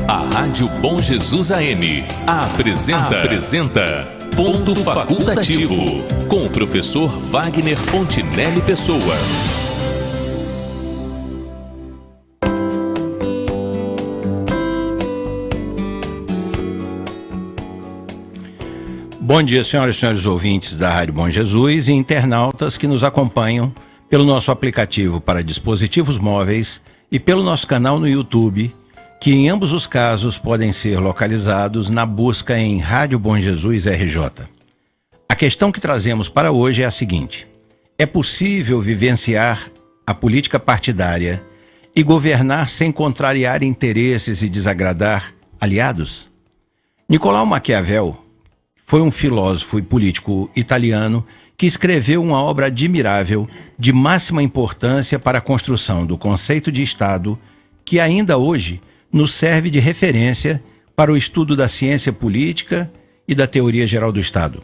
A Rádio Bom Jesus AM apresenta Ponto Facultativo, com o professor Wagner Fontinelli Pessoa. Bom dia, senhoras e senhores ouvintes da Rádio Bom Jesus e internautas que nos acompanham pelo nosso aplicativo para dispositivos móveis e pelo nosso canal no YouTube, que em ambos os casos podem ser localizados na busca em Rádio Bom Jesus RJ. A questão que trazemos para hoje é a seguinte: é possível vivenciar a política partidária e governar sem contrariar interesses e desagradar aliados? Nicolau Maquiavel foi um filósofo e político italiano que escreveu uma obra admirável de máxima importância para a construção do conceito de Estado, que ainda hoje nos serve de referência para o estudo da ciência política e da teoria geral do Estado.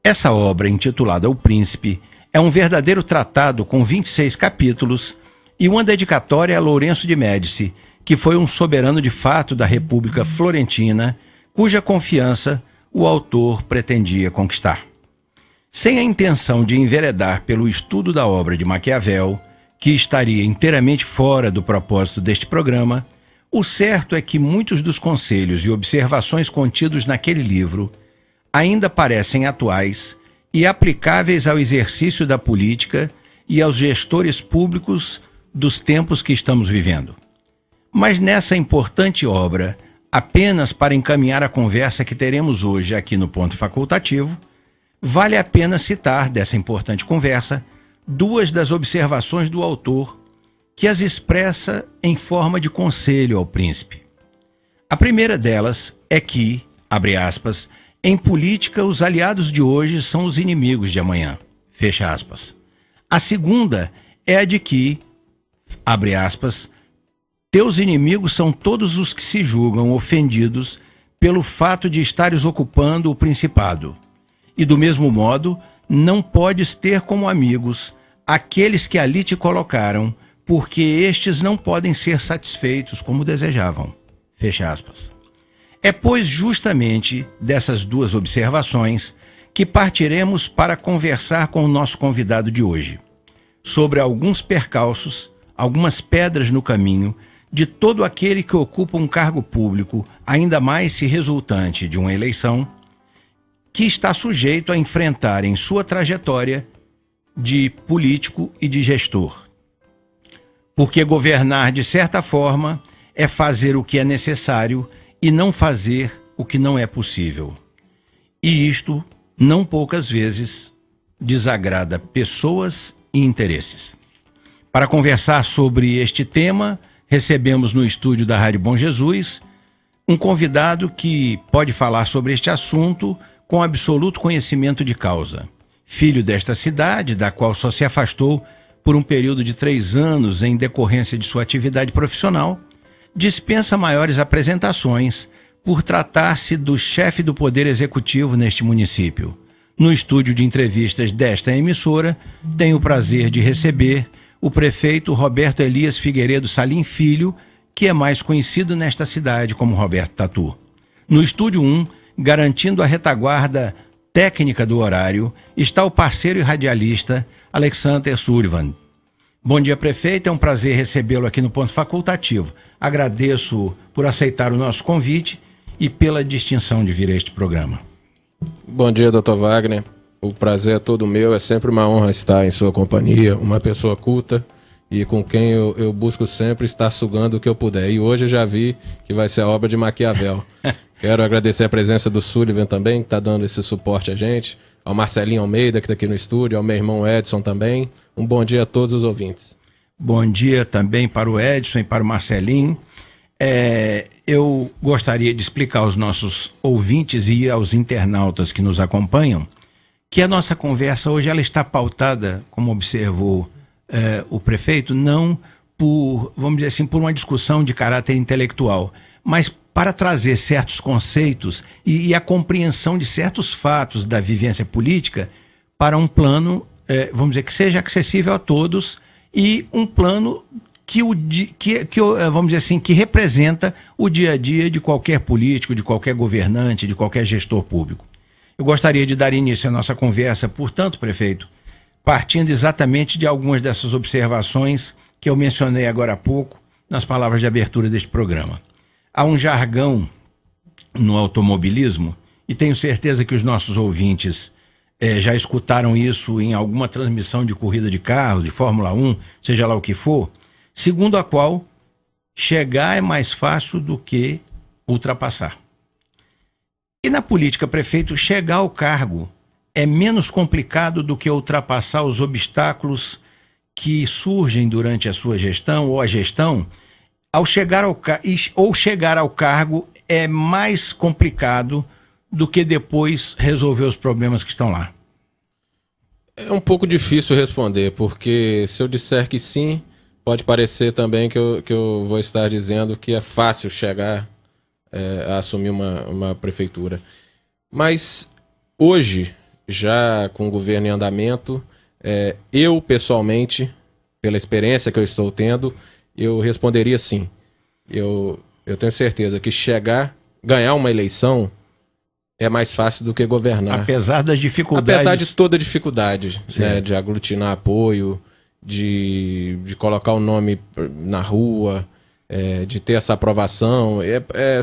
Essa obra, intitulada O Príncipe, é um verdadeiro tratado com 26 capítulos e uma dedicatória a Lourenço de Médici, que foi um soberano de fato da República Florentina, cuja confiança o autor pretendia conquistar. Sem a intenção de enveredar pelo estudo da obra de Maquiavel, que estaria inteiramente fora do propósito deste programa, o certo é que muitos dos conselhos e observações contidos naquele livro ainda parecem atuais e aplicáveis ao exercício da política e aos gestores públicos dos tempos que estamos vivendo. Mas nessa importante obra, apenas para encaminhar a conversa que teremos hoje aqui no Ponto Facultativo, vale a pena citar dessa importante conversa duas das observações do autor que as expressa em forma de conselho ao príncipe. A primeira delas é que, abre aspas, em política os aliados de hoje são os inimigos de amanhã, fecha aspas. A segunda é a de que, abre aspas, teus inimigos são todos os que se julgam ofendidos pelo fato de estares ocupando o principado. E do mesmo modo, não podes ter como amigos aqueles que ali te colocaram, porque estes não podem ser satisfeitos como desejavam. Fecha aspas. É, pois, justamente dessas duas observações que partiremos para conversar com o nosso convidado de hoje, sobre alguns percalços, algumas pedras no caminho de todo aquele que ocupa um cargo público, ainda mais se resultante de uma eleição, que está sujeito a enfrentar em sua trajetória de político e de gestor. Porque governar, de certa forma, é fazer o que é necessário e não fazer o que não é possível. E isto, não poucas vezes, desagrada pessoas e interesses. Para conversar sobre este tema, recebemos no estúdio da Rádio Bom Jesus um convidado que pode falar sobre este assunto com absoluto conhecimento de causa. Filho desta cidade, da qual só se afastou por um período de 3 anos em decorrência de sua atividade profissional, dispensa maiores apresentações por tratar-se do chefe do Poder Executivo neste município. No estúdio de entrevistas desta emissora, tenho o prazer de receber o prefeito Roberto Elias Figueiredo Salim Filho, que é mais conhecido nesta cidade como Roberto Tatu. No estúdio 1, garantindo a retaguarda técnica do horário, está o parceiro e radialista Alexander Sullivan. Bom dia, prefeito, é um prazer recebê-lo aqui no Ponto Facultativo. Agradeço por aceitar o nosso convite e pela distinção de vir a este programa. Bom dia, Dr. Wagner. O prazer é todo meu, é sempre uma honra estar em sua companhia, uma pessoa culta e com quem eu busco sempre estar sugando o que eu puder. E hoje eu já vi que vai ser a obra de Maquiavel. Quero agradecer a presença do Sullivan também, que está dando esse suporte a gente, ao Marcelinho Almeida, que está aqui no estúdio, ao meu irmão Edson também. Um bom dia a todos os ouvintes. Bom dia também para o Edson e para o Marcelinho. Eu gostaria de explicar aos nossos ouvintes e aos internautas que nos acompanham que a nossa conversa hoje ela está pautada, como observou o prefeito, não por, vamos dizer assim, por uma discussão de caráter intelectual, mas para trazer certos conceitos e a compreensão de certos fatos da vivência política para um plano, vamos dizer, que seja acessível a todos e um plano vamos dizer assim, que representa o dia a dia de qualquer político, de qualquer governante, de qualquer gestor público. Eu gostaria de dar início à nossa conversa, portanto, prefeito, partindo exatamente de algumas dessas observações que eu mencionei agora há pouco nas palavras de abertura deste programa. Há um jargão no automobilismo, e tenho certeza que os nossos ouvintes já escutaram isso em alguma transmissão de corrida de carros, de Fórmula 1, seja lá o que for, segundo a qual chegar é mais fácil do que ultrapassar. E na política, prefeito, chegar ao cargo é menos complicado do que ultrapassar os obstáculos que surgem durante a sua gestão ou a gestão. Chegar ao cargo é mais complicado do que depois resolver os problemas que estão lá. É um pouco difícil responder, porque se eu disser que sim, pode parecer também que eu vou estar dizendo que é fácil chegar a assumir uma prefeitura. Mas hoje, já com o governo em andamento, eu pessoalmente, pela experiência que eu estou tendo, eu responderia sim. Eu tenho certeza que ganhar uma eleição é mais fácil do que governar. Apesar das dificuldades. Apesar de toda a dificuldade, né, de aglutinar apoio, de colocar o nome na rua, de ter essa aprovação.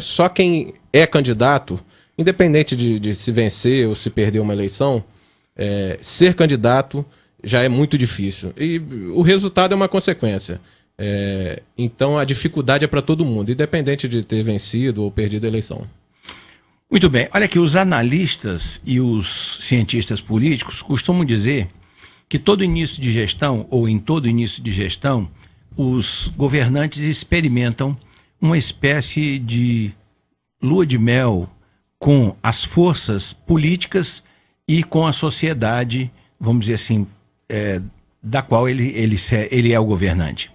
Só quem é candidato, independente de se vencer ou se perder uma eleição, ser candidato já é muito difícil. E o resultado é uma consequência. Então a dificuldade é para todo mundo, independente de ter vencido ou perdido a eleição. Muito bem, olha aqui, os analistas e os cientistas políticos costumam dizer que todo início de gestão, ou em todo início de gestão, os governantes experimentam uma espécie de lua de mel com as forças políticas e com a sociedade, vamos dizer assim, da qual ele é o governante.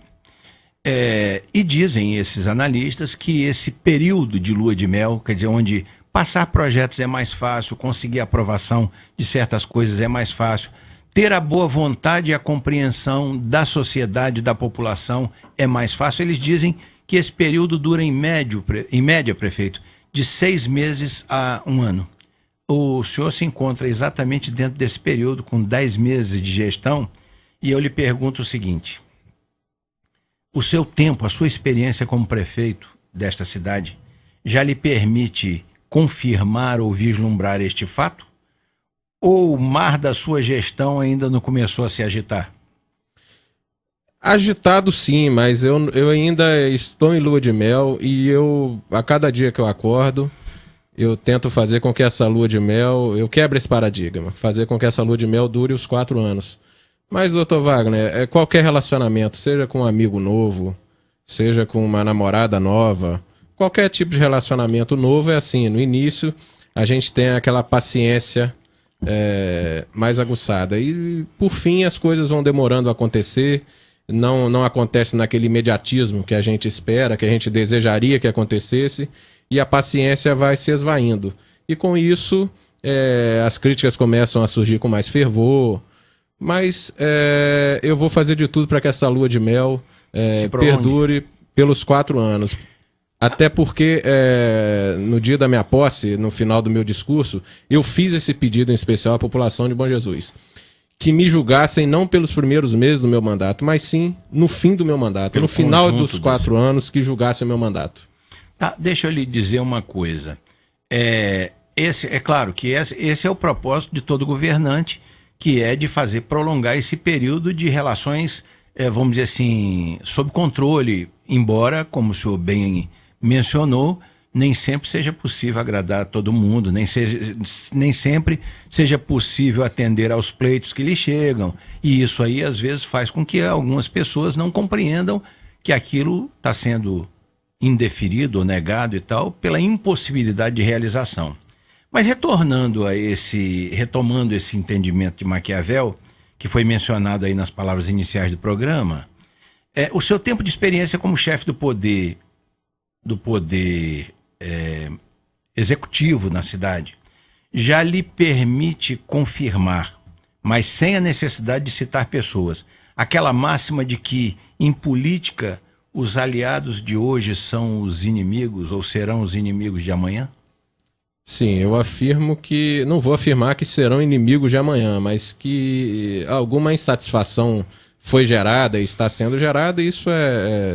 E dizem esses analistas que esse período de lua de mel, quer dizer, onde passar projetos é mais fácil, conseguir aprovação de certas coisas é mais fácil, ter a boa vontade e a compreensão da sociedade, da população é mais fácil. Eles dizem que esse período dura em média, prefeito, de 6 meses a 1 ano. O senhor se encontra exatamente dentro desse período, com 10 meses de gestão, e eu lhe pergunto o seguinte: o seu tempo, a sua experiência como prefeito desta cidade, já lhe permite confirmar ou vislumbrar este fato? Ou o mar da sua gestão ainda não começou a se agitar? Agitado sim, mas eu ainda estou em lua de mel e a cada dia que eu acordo, eu tento fazer com que essa lua de mel, eu quebro esse paradigma, fazer com que essa lua de mel dure os 4 anos. Mas, doutor Wagner, qualquer relacionamento, seja com um amigo novo, seja com uma namorada nova, qualquer tipo de relacionamento novo é assim, no início a gente tem aquela paciência mais aguçada e por fim as coisas vão demorando a acontecer, não acontece naquele imediatismo que a gente espera, que a gente desejaria que acontecesse, e a paciência vai se esvaindo. E com isso as críticas começam a surgir com mais fervor, mas eu vou fazer de tudo para que essa lua de mel perdure pelos 4 anos. Até porque no dia da minha posse, no final do meu discurso, eu fiz esse pedido em especial à população de Bom Jesus. Que me julgassem não pelos primeiros meses do meu mandato, mas sim no fim do meu mandato. No final dos 4 anos, que julgassem o meu mandato. Tá, deixa eu lhe dizer uma coisa. Claro que esse é o propósito de todo governante, que é de prolongar esse período de relações, vamos dizer assim, sob controle, embora, como o senhor bem mencionou, nem sempre seja possível agradar a todo mundo, nem sempre seja possível atender aos pleitos que lhe chegam, e isso aí às vezes faz com que algumas pessoas não compreendam que aquilo está sendo indeferido ou negado e tal, pela impossibilidade de realização. Mas retomando esse entendimento de Maquiavel, que foi mencionado aí nas palavras iniciais do programa, o seu tempo de experiência como chefe do poder executivo na cidade já lhe permite confirmar, mas sem a necessidade de citar pessoas, aquela máxima de que, em política, os aliados de hoje são os inimigos ou serão os inimigos de amanhã? Sim, eu afirmo que, não vou afirmar que serão inimigos de amanhã, mas que alguma insatisfação foi gerada e está sendo gerada, isso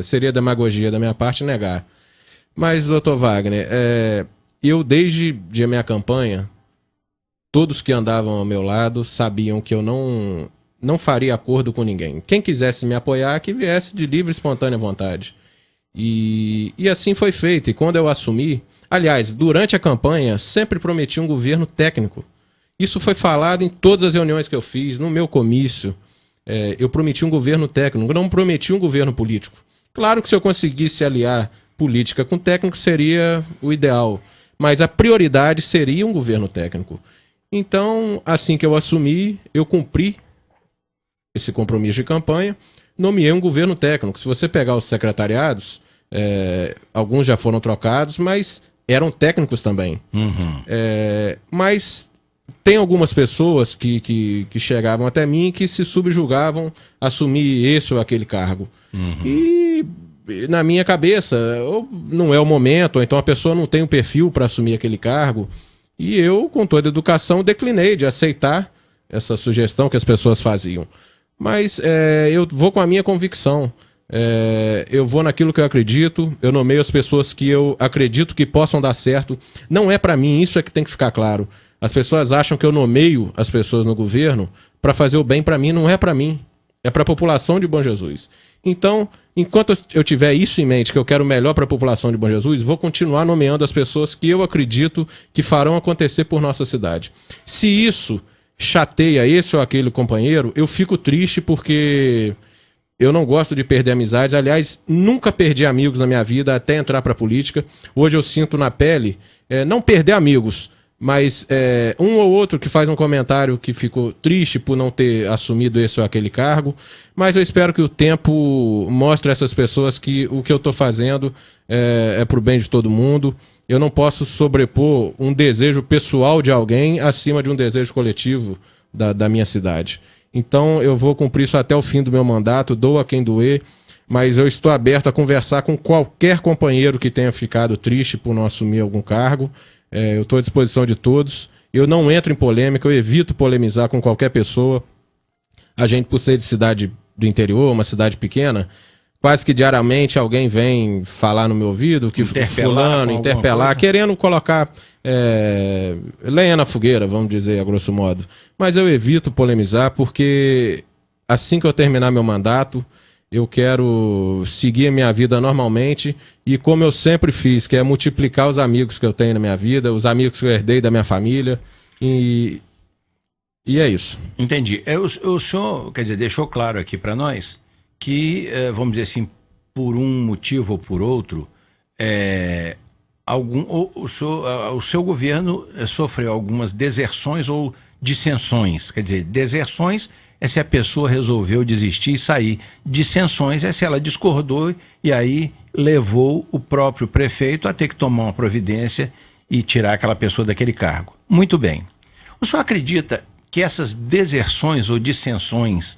seria demagogia da minha parte negar. Mas, doutor Wagner, eu desde a minha campanha, todos que andavam ao meu lado sabiam que eu não faria acordo com ninguém. Quem quisesse me apoiar, que viesse de livre e espontânea vontade. E assim foi feito. E quando eu assumi, aliás, durante a campanha, sempre prometi um governo técnico. Isso foi falado em todas as reuniões que eu fiz, no meu comício. Eu prometi um governo técnico, não prometi um governo político. Claro que se eu conseguisse aliar política com técnico seria o ideal, mas a prioridade seria um governo técnico. Então, assim que eu assumi, eu cumpri esse compromisso de campanha, nomeei um governo técnico. Se você pegar os secretariados, alguns já foram trocados, mas eram técnicos também. Uhum. Mas tem algumas pessoas que chegavam até mim que se subjugavam a assumir esse ou aquele cargo. Uhum. E na minha cabeça, ou não é o momento, ou então a pessoa não tem o perfil para assumir aquele cargo. E eu, com toda a educação, declinei de aceitar essa sugestão que as pessoas faziam. Mas eu vou com a minha convicção. Eu vou naquilo que eu acredito, eu nomeio as pessoas que eu acredito que possam dar certo. Não é para mim, isso é que tem que ficar claro. As pessoas acham que eu nomeio as pessoas no governo para fazer o bem para mim, não é para mim. É para a população de Bom Jesus. Então, enquanto eu tiver isso em mente, que eu quero o melhor para a população de Bom Jesus, vou continuar nomeando as pessoas que eu acredito que farão acontecer por nossa cidade. Se isso chateia esse ou aquele companheiro, eu fico triste porque eu não gosto de perder amizades. Aliás, nunca perdi amigos na minha vida até entrar para a política. Hoje eu sinto na pele não perder amigos, mas um ou outro que faz um comentário que ficou triste por não ter assumido esse ou aquele cargo. Mas eu espero que o tempo mostre a essas pessoas que o que eu estou fazendo é para o bem de todo mundo. Eu não posso sobrepor um desejo pessoal de alguém acima de um desejo coletivo da minha cidade. Então eu vou cumprir isso até o fim do meu mandato, doa quem doer, mas eu estou aberto a conversar com qualquer companheiro que tenha ficado triste por não assumir algum cargo. Eu estou à disposição de todos. Eu não entro em polêmica, eu evito polemizar com qualquer pessoa. A gente, por ser de cidade do interior, uma cidade pequena, quase que diariamente alguém vem falar no meu ouvido que interpelar, querendo colocar lenha na fogueira, vamos dizer, a grosso modo. Mas eu evito polemizar porque assim que eu terminar meu mandato, eu quero seguir a minha vida normalmente e como eu sempre fiz, que é multiplicar os amigos que eu tenho na minha vida, os amigos que eu herdei da minha família e é isso. Entendi. O senhor, quer dizer, deixou claro aqui para nós que, vamos dizer assim, por um motivo ou por outro, o seu governo sofreu algumas deserções ou dissensões. Quer dizer, deserções é se a pessoa resolveu desistir e sair. Dissensões é se ela discordou e aí levou o próprio prefeito a ter que tomar uma providência e tirar aquela pessoa daquele cargo. Muito bem. O senhor acredita que essas deserções ou dissensões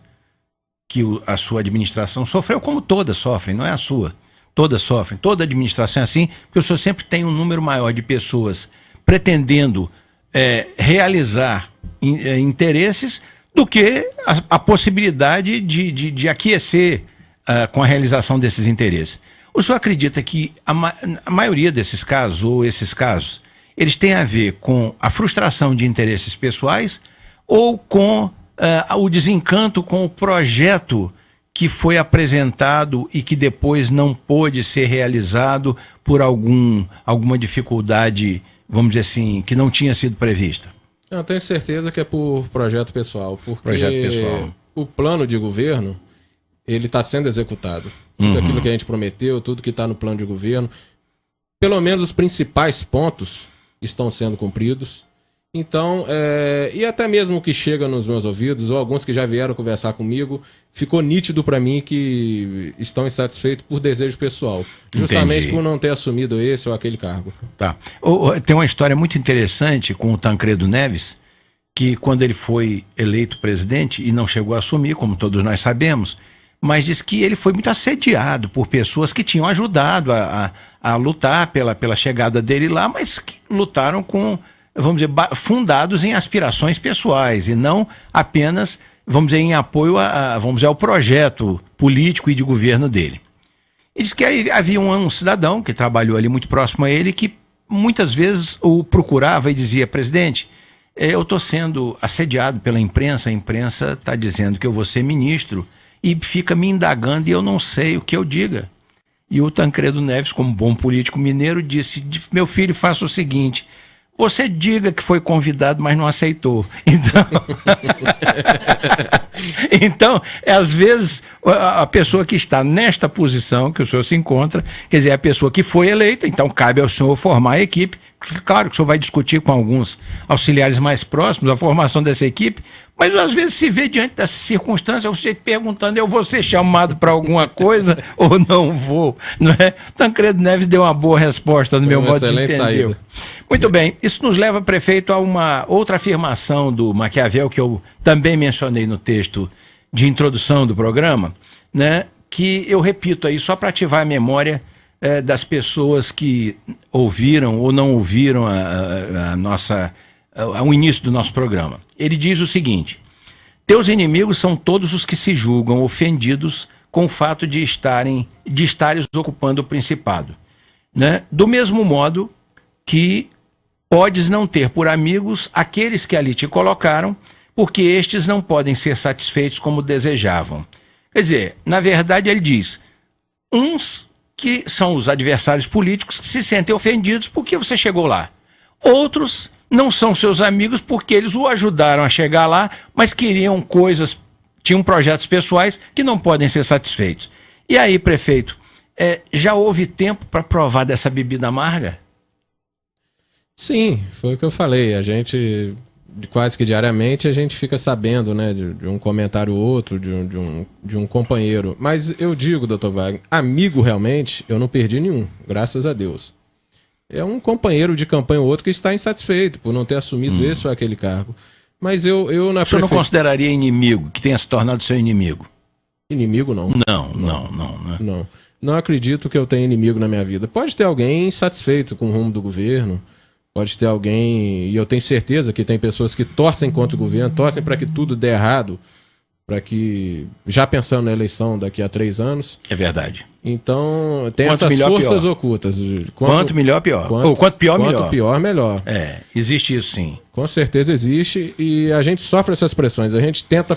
que a sua administração sofreu, como todas sofrem, não é a sua, todas sofrem, toda administração é assim, porque o senhor sempre tem um número maior de pessoas pretendendo realizar interesses do que a possibilidade de aquecer com a realização desses interesses. O senhor acredita que a maioria desses casos, ou esses casos, eles têm a ver com a frustração de interesses pessoais ou com o desencanto com o projeto que foi apresentado e que depois não pôde ser realizado por alguma dificuldade, vamos dizer assim, que não tinha sido prevista? Eu tenho certeza que é por projeto pessoal, porque o plano de governo, ele está sendo executado. Tudo aquilo que a gente prometeu, tudo que está no plano de governo, pelo menos os principais pontos estão sendo cumpridos. Então, e até mesmo o que chega nos meus ouvidos, ou alguns que já vieram conversar comigo, ficou nítido para mim que estão insatisfeitos por desejo pessoal. Justamente Entendi. Por não ter assumido esse ou aquele cargo. Tá. Tem uma história muito interessante com o Tancredo Neves, que quando ele foi eleito presidente, e não chegou a assumir, como todos nós sabemos, mas diz que ele foi muito assediado por pessoas que tinham ajudado a lutar pela chegada dele lá, mas que lutaram com, vamos dizer, fundados em aspirações pessoais, e não apenas, vamos dizer, em apoio vamos dizer, ao projeto político e de governo dele. Ele disse que havia um cidadão que trabalhou ali muito próximo a ele, que muitas vezes o procurava e dizia: presidente, eu estou sendo assediado pela imprensa, a imprensa está dizendo que eu vou ser ministro e fica me indagando e eu não sei o que eu diga. E o Tancredo Neves, como bom político mineiro, disse: meu filho, faça o seguinte, você diga que foi convidado, mas não aceitou. Então, às vezes, a pessoa que está nesta posição que o senhor se encontra, quer dizer, é a pessoa que foi eleita, então cabe ao senhor formar a equipe. Claro que o senhor vai discutir com alguns auxiliares mais próximos a formação dessa equipe, mas às vezes se vê diante dessa circunstância, o sujeito perguntando: eu vou ser chamado para alguma coisa ou não vou? Não é? Tancredo Neves deu uma boa resposta no meu modo de entender. Saída. Muito bem, isso nos leva, prefeito, a uma outra afirmação do Maquiavel, que eu também mencionei no texto de introdução do programa, né? Que eu repito aí, só para ativar a memória das pessoas que ouviram ou não ouviram o início do nosso programa. Ele diz o seguinte: teus inimigos são todos os que se julgam ofendidos com o fato de estares ocupando o principado, né? Do mesmo modo que podes não ter por amigos aqueles que ali te colocaram, porque estes não podem ser satisfeitos como desejavam. Quer dizer, na verdade ele diz, uns que são os adversários políticos que se sentem ofendidos porque você chegou lá. Outros não são seus amigos porque eles o ajudaram a chegar lá, mas queriam coisas, tinham projetos pessoais que não podem ser satisfeitos. E aí, prefeito, já houve tempo para provar dessa bebida amarga? Sim, foi o que eu falei. A gente, quase que diariamente, a gente fica sabendo, né, de um comentário ou outro, de um companheiro. Mas eu digo, doutor Wagner, amigo realmente, eu não perdi nenhum, graças a Deus. É um companheiro de campanha ou outro que está insatisfeito por não ter assumido esse ou aquele cargo. Mas eu na O senhor não consideraria inimigo, que tenha se tornado seu inimigo? Inimigo, não. Não. Não acredito que eu tenha inimigo na minha vida. Pode ter alguém insatisfeito com o rumo do governo, pode ter alguém, e eu tenho certeza que tem pessoas que torcem contra o governo, torcem para que tudo dê errado, para que, já pensando na eleição daqui a 3 anos... É verdade. Então, tem quanto essas forças pior. Ocultas. Quanto melhor, pior. Quanto pior, melhor. Quanto pior, melhor. Existe isso sim. Com certeza existe, e a gente sofre essas pressões. A gente tenta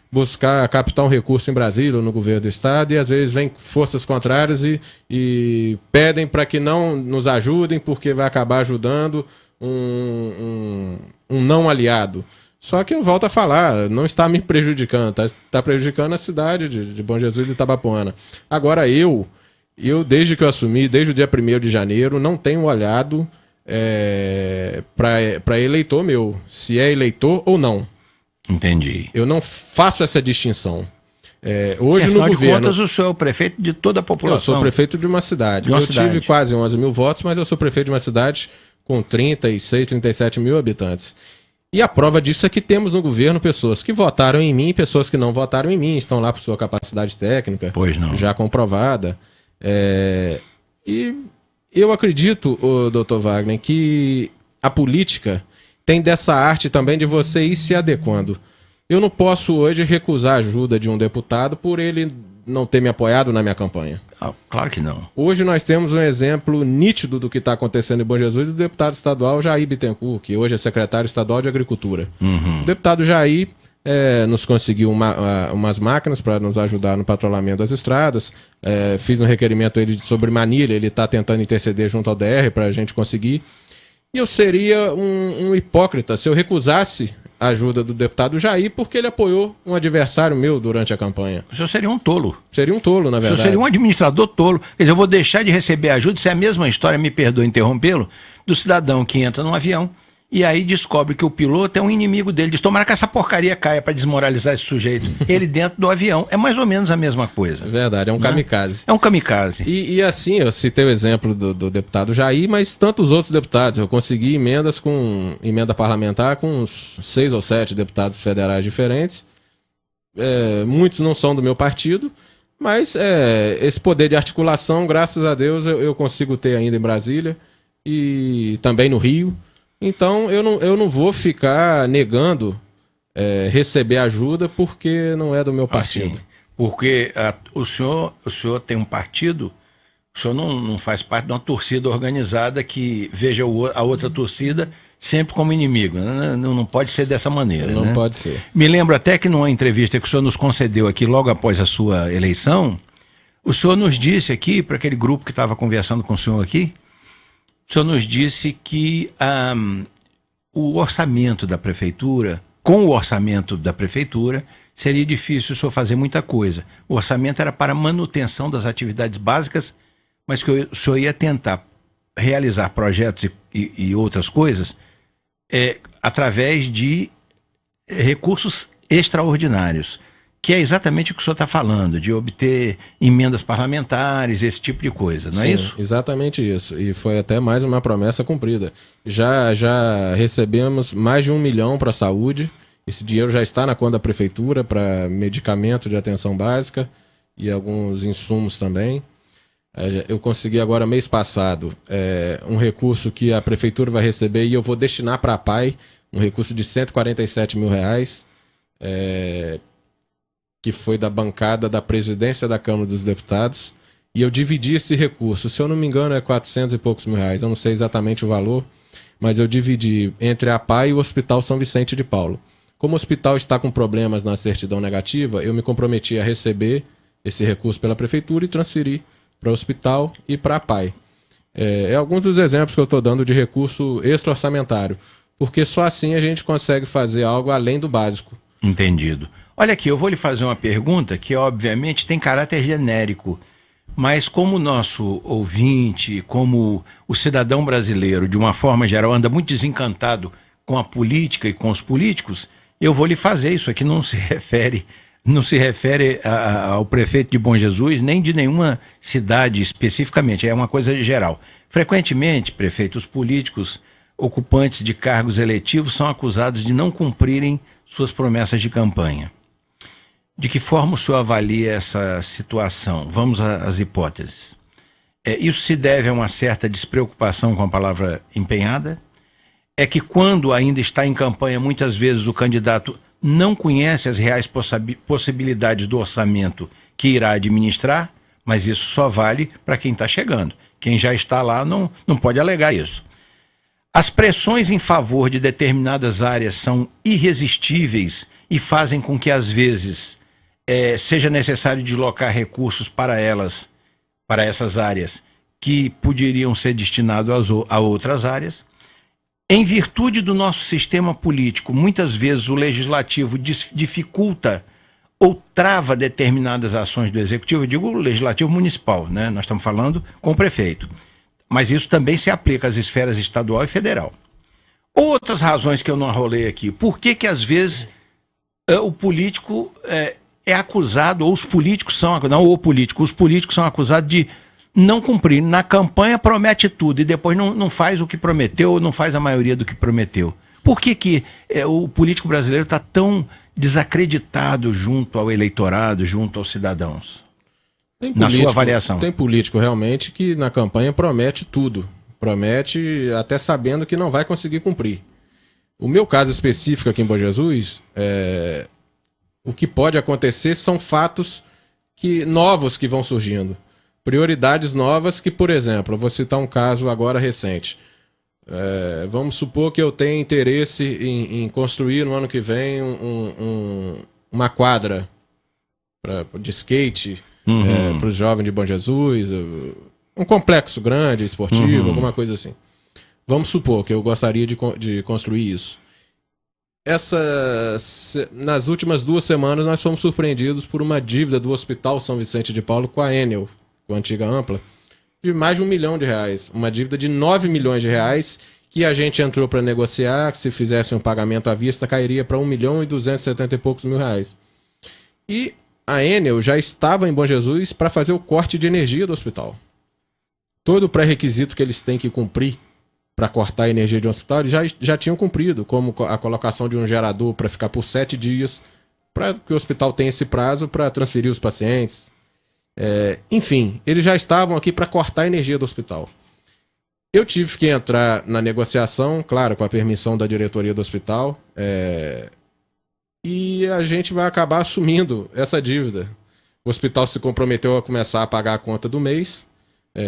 buscar captar um recurso em Brasília ou no governo do estado, e às vezes vem forças contrárias e pedem para que não nos ajudem, porque vai acabar ajudando um não aliado. Só que eu volto a falar, não está me prejudicando, está prejudicando a cidade de Bom Jesus e de Itabapoana. Agora eu desde que eu assumi, desde o dia 1º de janeiro, não tenho olhado para eleitor meu, se é eleitor ou não. Entendi. Eu não faço essa distinção. Hoje no governo... de contas, o senhor é o prefeito de toda a população. Eu sou prefeito de uma cidade. Tive quase 11 mil votos, mas eu sou prefeito de uma cidade com 36, 37 mil habitantes. E a prova disso é que temos no governo pessoas que votaram em mim e pessoas que não votaram em mim, estão lá por sua capacidade técnica, já comprovada. E eu acredito, doutor Wagner, que a política tem dessa arte também de você ir se adequando. Eu não posso hoje recusar a ajuda de um deputado por ele não ter me apoiado na minha campanha. Claro que não. Hoje nós temos um exemplo nítido do que está acontecendo em Bom Jesus do deputado estadual Jair Bittencourt, que hoje é secretário estadual de Agricultura. O deputado Jair nos conseguiu umas máquinas para nos ajudar no patrulhamento das estradas. Fiz um requerimento sobre Manilha, ele está tentando interceder junto ao DR para a gente conseguir. E eu seria um hipócrita se eu recusasse a ajuda do deputado Jair, porque ele apoiou um adversário meu durante a campanha. O senhor seria um tolo. Seria um tolo, na verdade. O senhor seria um administrador tolo. Quer dizer, eu vou deixar de receber ajuda, isso é a mesma história, me perdoe interrompê-lo, do cidadão que entra num avião e aí descobre que o piloto é um inimigo dele. Diz, tomara que essa porcaria caia para desmoralizar esse sujeito. Ele dentro do avião. É mais ou menos a mesma coisa. Verdade, é um kamikaze. É um kamikaze. E assim, eu citei o exemplo do deputado Jair, mas tantos outros deputados. Eu consegui emenda parlamentar com uns 6 ou 7 deputados federais diferentes. Muitos não são do meu partido, mas esse poder de articulação, graças a Deus, eu consigo ter ainda em Brasília e também no Rio. Então, eu não vou ficar negando receber ajuda porque não é do meu partido. Assim, porque o senhor tem um partido, o senhor não faz parte de uma torcida organizada que veja a outra torcida sempre como inimigo. Não pode ser dessa maneira. Não né? pode ser. Me lembro até que numa entrevista que o senhor nos concedeu aqui logo após a sua eleição, o senhor nos disse aqui, para aquele grupo que estava conversando com o senhor aqui, o senhor nos disse que o orçamento da prefeitura, com o orçamento da prefeitura, seria difícil o senhor fazer muita coisa. O orçamento era para manutenção das atividades básicas, mas que o senhor ia tentar realizar projetos e outras coisas através de recursos extraordinários, que é exatamente o que o senhor está falando, de obter emendas parlamentares, esse tipo de coisa, não é isso? Exatamente isso. E foi até mais uma promessa cumprida. Já recebemos mais de 1 milhão para a saúde. Esse dinheiro já está na conta da prefeitura para medicamento de atenção básica e alguns insumos também. Eu consegui agora, mês passado, um recurso que a prefeitura vai receber e eu vou destinar para a PAI, um recurso de R$147 mil, que foi da bancada da presidência da Câmara dos Deputados, e eu dividi esse recurso. Se eu não me engano, é 400 e poucos mil reais. Eu não sei exatamente o valor, mas eu dividi entre a PAI e o Hospital São Vicente de Paulo. Como o hospital está com problemas na certidão negativa, eu me comprometi a receber esse recurso pela prefeitura e transferir para o hospital e para a PAI. Alguns dos exemplos que eu estou dando de recurso extra-orçamentário, porque só assim a gente consegue fazer algo além do básico. Entendido. Olha aqui, eu vou lhe fazer uma pergunta que obviamente tem caráter genérico, mas como o nosso ouvinte, como o cidadão brasileiro, de uma forma geral, anda muito desencantado com a política e com os políticos, eu vou lhe fazer isso aqui, não se refere ao prefeito de Bom Jesus, nem de nenhuma cidade especificamente, é uma coisa geral. Frequentemente, prefeito, os políticos ocupantes de cargos eletivos são acusados de não cumprirem suas promessas de campanha. De que forma o senhor avalia essa situação? Vamos às hipóteses. Isso se deve a uma certa despreocupação com a palavra empenhada? É que quando ainda está em campanha, muitas vezes o candidato não conhece as reais possibilidades do orçamento que irá administrar, mas isso só vale para quem está chegando. Quem já está lá não pode alegar isso. As pressões em favor de determinadas áreas são irresistíveis e fazem com que, às vezes, seja necessário deslocar recursos para essas áreas que poderiam ser destinados a outras áreas. Em virtude do nosso sistema político, muitas vezes o legislativo dificulta ou trava determinadas ações do executivo, eu digo o legislativo municipal, né? Nós estamos falando com o prefeito, mas isso também se aplica às esferas estadual e federal. Outras razões que eu não arrolei aqui, por que às vezes o político é acusado, ou os políticos são, não o político, os políticos são acusados de não cumprir. Na campanha promete tudo e depois não faz o que prometeu, ou não faz a maioria do que prometeu. Por que o político brasileiro está tão desacreditado junto ao eleitorado, junto aos cidadãos? Na sua avaliação. Tem político realmente que na campanha promete tudo. Promete até sabendo que não vai conseguir cumprir. O meu caso específico aqui em Bom Jesus, o que pode acontecer são fatos novos que vão surgindo. Prioridades novas que, por exemplo, eu vou citar um caso agora recente. Vamos supor que eu tenha interesse em construir no ano que vem uma quadra de skate para os jovens de Bom Jesus, um complexo grande, esportivo, alguma coisa assim. Vamos supor que eu gostaria de construir isso. Nas últimas 2 semanas nós fomos surpreendidos por uma dívida do Hospital São Vicente de Paulo com a Enel, com a antiga Ampla, de mais de R$1 milhão. Uma dívida de R$9 milhões que a gente entrou para negociar, que se fizesse um pagamento à vista, cairia para R$1.270 e poucos mil. E a Enel já estava em Bom Jesus para fazer o corte de energia do hospital. Todo o pré-requisito que eles têm que cumprir para cortar a energia de um hospital, eles já tinham cumprido, como a colocação de um gerador para ficar por 7 dias, para que o hospital tenha esse prazo para transferir os pacientes. Enfim, eles já estavam aqui para cortar a energia do hospital. Eu tive que entrar na negociação, claro, com a permissão da diretoria do hospital, e a gente vai acabar assumindo essa dívida. O hospital se comprometeu a começar a pagar a conta do mês.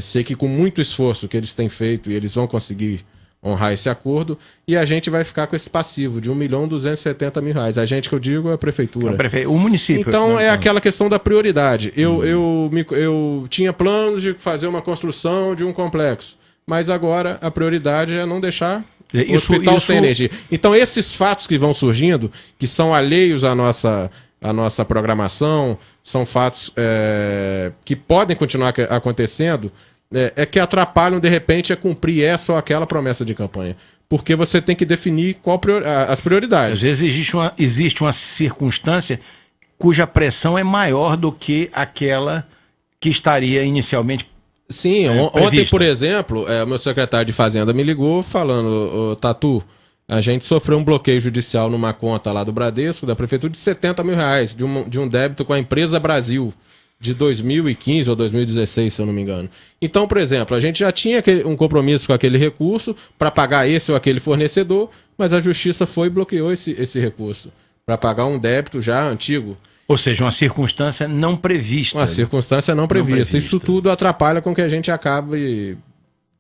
Sei que com muito esforço que eles têm feito, e eles vão conseguir honrar esse acordo, e a gente vai ficar com esse passivo de R$1.270.000. A gente, que eu digo, é a prefeitura. O município. Então é aquela questão da prioridade. Eu tinha planos de fazer uma construção de um complexo, mas agora a prioridade é não deixar o hospital sem energia. Então esses fatos que vão surgindo, que são alheios à nossa programação, são fatos que podem continuar acontecendo, que atrapalham, de repente, a cumprir essa ou aquela promessa de campanha. Porque você tem que definir as prioridades. Às vezes existe uma circunstância cuja pressão é maior do que aquela que estaria inicialmente. Sim, ontem, por exemplo, o meu secretário de Fazenda me ligou falando, Tatu, a gente sofreu um bloqueio judicial numa conta lá do Bradesco, da Prefeitura, de R$70.000, de um débito com a Empresa Brasil, de 2015 ou 2016, se eu não me engano. Então, por exemplo, a gente já tinha um compromisso com aquele recurso para pagar esse ou aquele fornecedor, mas a Justiça foi e bloqueou esse recurso para pagar um débito já antigo. Ou seja, uma circunstância não prevista. Uma circunstância não prevista. Isso tudo atrapalha com que a gente acabe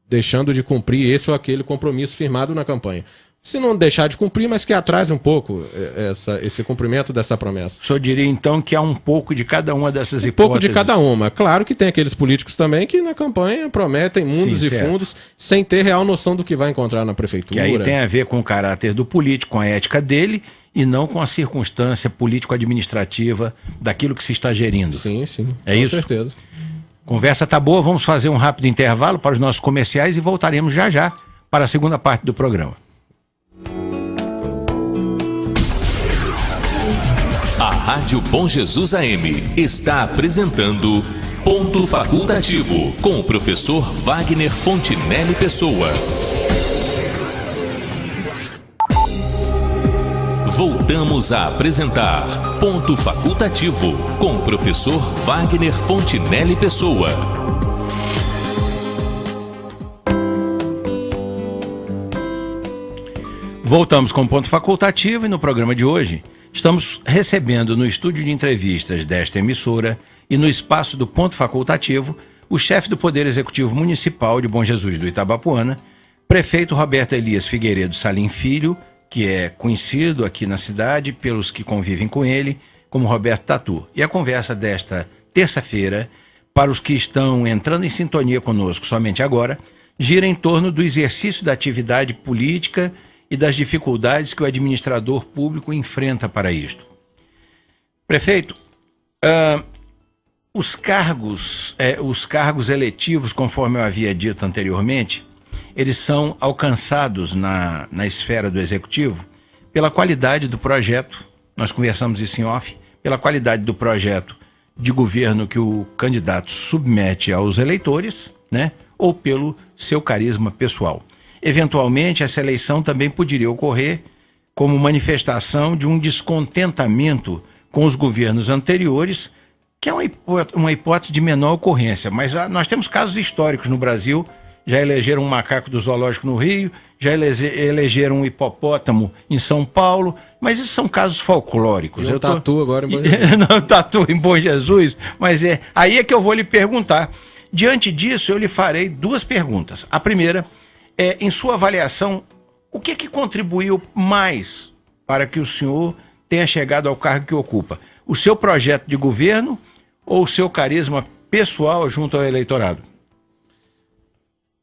deixando de cumprir esse ou aquele compromisso firmado na campanha. Se não deixar de cumprir, mas que atrase um pouco esse cumprimento dessa promessa. O senhor diria, então, que há um pouco de cada uma dessas hipóteses? Um pouco de cada uma. Claro que tem aqueles políticos também que na campanha prometem mundos e fundos sem ter real noção do que vai encontrar na prefeitura. Que aí tem a ver com o caráter do político, com a ética dele e não com a circunstância político-administrativa daquilo que se está gerindo. Sim, é isso? Com certeza. Conversa tá boa, vamos fazer um rápido intervalo para os nossos comerciais e voltaremos já para a segunda parte do programa. A Rádio Bom Jesus AM está apresentando Ponto Facultativo com o professor Wagner Fontinelli Pessoa. Voltamos a apresentar Ponto Facultativo com o professor Wagner Fontinelli Pessoa. Voltamos com o Ponto Facultativo e no programa de hoje estamos recebendo no estúdio de entrevistas desta emissora e no espaço do Ponto Facultativo o chefe do Poder Executivo Municipal de Bom Jesus do Itabapoana, prefeito Roberto Elias Figueiredo Salim Filho, que é conhecido aqui na cidade pelos que convivem com ele como Roberto Tatu. E a conversa desta terça-feira, para os que estão entrando em sintonia conosco somente agora, gira em torno do exercício da atividade política e das dificuldades que o administrador público enfrenta para isto. Prefeito, os cargos eletivos, conforme eu havia dito anteriormente, eles são alcançados na esfera do Executivo pela qualidade do projeto, nós conversamos isso em off, pela qualidade do projeto de governo que o candidato submete aos eleitores, né, ou pelo seu carisma pessoal. Eventualmente, essa eleição também poderia ocorrer como manifestação de um descontentamento com os governos anteriores, que é uma hipótese de menor ocorrência. Mas nós temos casos históricos no Brasil, já elegeram um macaco do zoológico no Rio, já elegeram um hipopótamo em São Paulo, mas esses são casos folclóricos. Eu Tatu agora em Bom Jesus. Não, Tatu em Bom Jesus, mas aí é que eu vou lhe perguntar. Diante disso, eu lhe farei duas perguntas. A primeira em sua avaliação, o que contribuiu mais para que o senhor tenha chegado ao cargo que ocupa? O seu projeto de governo ou o seu carisma pessoal junto ao eleitorado?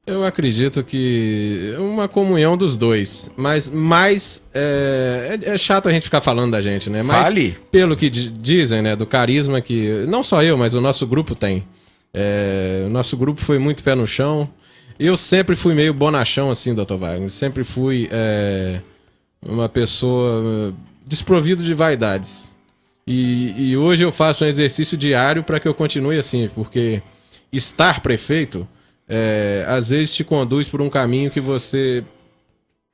Eu acredito que é uma comunhão dos dois, mas mais é chato a gente ficar falando da gente, né? Mas, fale. Pelo que dizem, né, do carisma que não só eu, mas o nosso grupo tem. O nosso grupo foi muito pé no chão. Eu sempre fui meio bonachão, assim, doutor Wagner. Sempre fui uma pessoa desprovido de vaidades. E hoje eu faço um exercício diário para que eu continue assim, porque estar prefeito, às vezes te conduz por um caminho que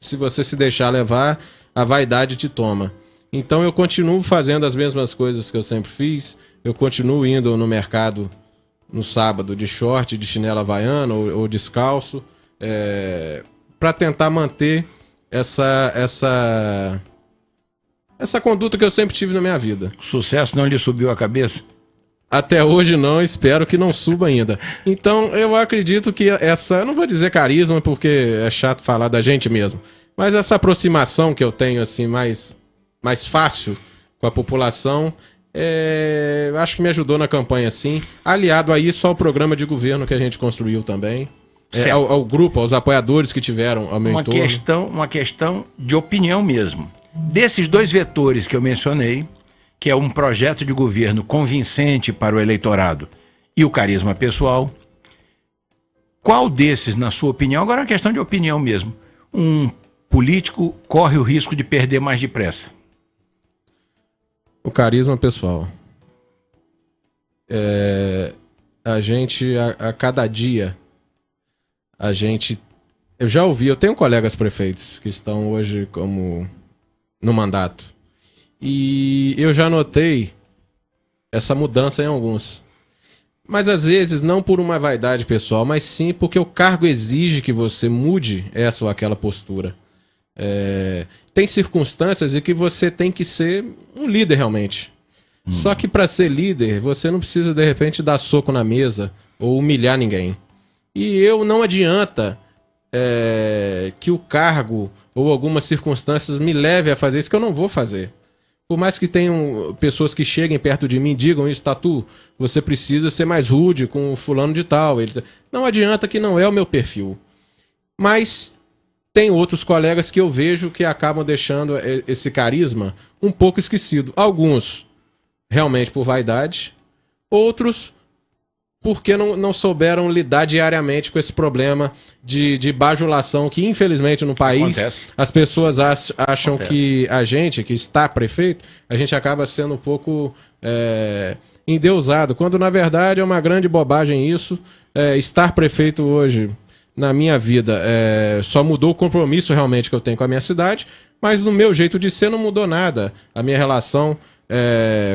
se você se deixar levar, a vaidade te toma. Então eu continuo fazendo as mesmas coisas que eu sempre fiz, eu continuo indo no mercado no sábado de short, de chinela havaiana ou descalço, para tentar manter essa conduta que eu sempre tive na minha vida. O sucesso não lhe subiu a cabeça? Até hoje não, espero que não suba ainda. Então eu acredito que eu não vou dizer carisma porque é chato falar da gente mesmo, mas essa aproximação que eu tenho assim mais fácil com a população, acho que me ajudou na campanha sim. Aliado a isso ao programa de governo que a gente construiu também. Ao grupo, aos apoiadores que tiveram ao meu entorno. Uma questão de opinião mesmo. Desses 2 vetores que eu mencionei, que é um projeto de governo convincente para o eleitorado e o carisma pessoal, qual desses, na sua opinião, agora é uma questão de opinião mesmo, um político corre o risco de perder mais depressa? O carisma pessoal. A gente, a cada dia, eu já ouvi, eu tenho colegas prefeitos que estão hoje como no mandato. E eu já notei essa mudança em alguns. Mas às vezes não por uma vaidade pessoal, mas sim porque o cargo exige que você mude essa ou aquela postura. Tem circunstâncias em que você tem que ser um líder realmente. Só que para ser líder, você não precisa de repente dar soco na mesa ou humilhar ninguém. E não adianta que o cargo ou algumas circunstâncias me leve a fazer isso que eu não vou fazer. Por mais que tenham pessoas que cheguem perto de mim e digam isso, Tatu, você precisa ser mais rude com o fulano de tal. Não adianta, que não é o meu perfil. Mas tem outros colegas que eu vejo que acabam deixando esse carisma um pouco esquecido. Alguns realmente por vaidade, outros porque não souberam lidar diariamente com esse problema de bajulação que, infelizmente, no país, acontece. As pessoas acham que a gente, que está prefeito, a gente acaba sendo um pouco endeusado, quando, na verdade, é uma grande bobagem isso. Estar prefeito hoje, na minha vida, só mudou o compromisso realmente que eu tenho com a minha cidade, mas no meu jeito de ser não mudou nada. A minha relação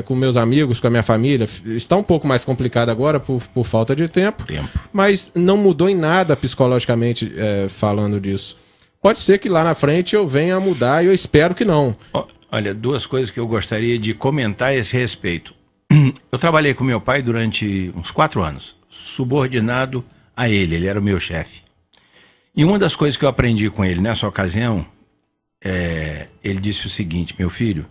com meus amigos, com a minha família, está um pouco mais complicado agora por falta de tempo, mas não mudou em nada psicologicamente falando disso. Pode ser que lá na frente eu venha a mudar e eu espero que não. Olha, 2 coisas que eu gostaria de comentar a esse respeito. Eu trabalhei com meu pai durante uns 4 anos, subordinado a ele era o meu chefe. E uma das coisas que eu aprendi com ele nessa ocasião, ele disse o seguinte: meu filho,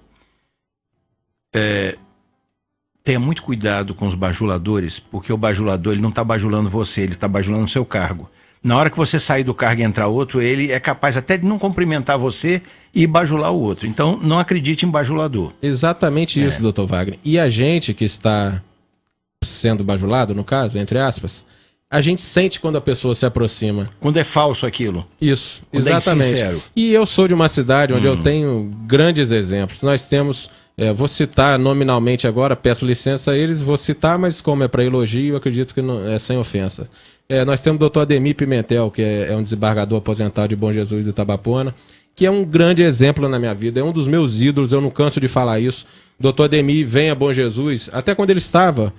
tenha muito cuidado com os bajuladores, porque o bajulador ele não está bajulando você, ele está bajulando o seu cargo. Na hora que você sair do cargo e entrar outro, ele é capaz até de não cumprimentar você e bajular o outro. Então, não acredite em bajulador. Exatamente isso, doutor Wagner. E a gente que está sendo bajulado, no caso, entre aspas, a gente sente quando a pessoa se aproxima. Quando é falso aquilo. Isso, quando exatamente. É sincero. E eu sou de uma cidade onde eu tenho grandes exemplos. Nós temos... vou citar nominalmente agora, peço licença a eles, vou citar, mas como é para elogio, eu acredito que não, é sem ofensa. Nós temos o doutor Ademir Pimentel, que é um desembargador aposentado de Bom Jesus de Itabapona, que é um grande exemplo na minha vida, é um dos meus ídolos, eu não canso de falar isso. O doutor Ademir vem a Bom Jesus, até quando ele estava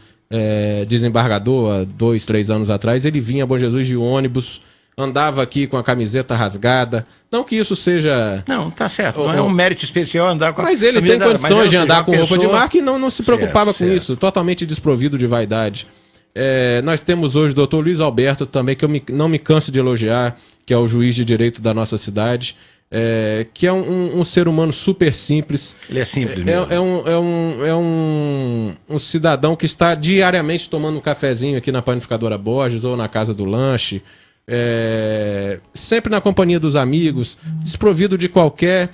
desembargador, há 2, 3 anos atrás, ele vinha a Bom Jesus de ônibus, andava aqui com a camiseta rasgada. Não que isso seja... Não, tá certo. Não é um mérito especial andar com a Mas ele tem condições de andar com roupa de marca e não se preocupava com certo. isso. Totalmente desprovido de vaidade. Nós temos hoje o doutor Luiz Alberto também, que eu não me canso de elogiar, que é o juiz de direito da nossa cidade, que é um ser humano super simples. Ele é simples mesmo. É um cidadão que está diariamente tomando um cafezinho aqui na Panificadora Borges ou na Casa do Lanche, sempre na companhia dos amigos, desprovido de qualquer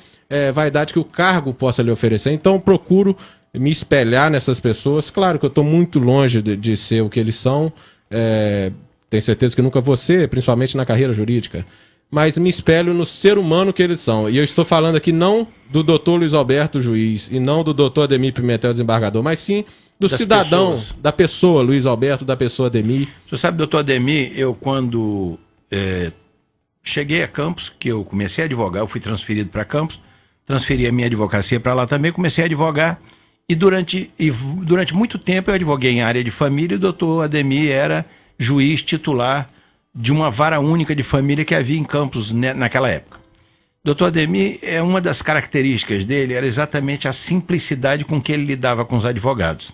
vaidade que o cargo possa lhe oferecer. Então procuro me espelhar nessas pessoas. Claro que eu estou muito longe de ser o que eles são. tenho certeza que nunca você, principalmente na carreira jurídica, mas me espelho no ser humano que eles são. E eu estou falando aqui não do doutor Luiz Alberto, juiz, e não do doutor Ademir Pimentel, desembargador, mas sim do das cidadão, pessoas. Da pessoa, Luiz Alberto, da pessoa Ademir. Você sabe, doutor Ademir, eu quando cheguei a Campos, que eu comecei a advogar, eu fui transferido para Campos, transferi a minha advocacia para lá também, comecei a advogar, e durante muito tempo eu advoguei em área de família, e o doutor Ademir era juiz titular de uma vara única de família que havia em Campos naquela época. Doutor Ademir, uma das características dele era exatamente a simplicidade com que ele lidava com os advogados.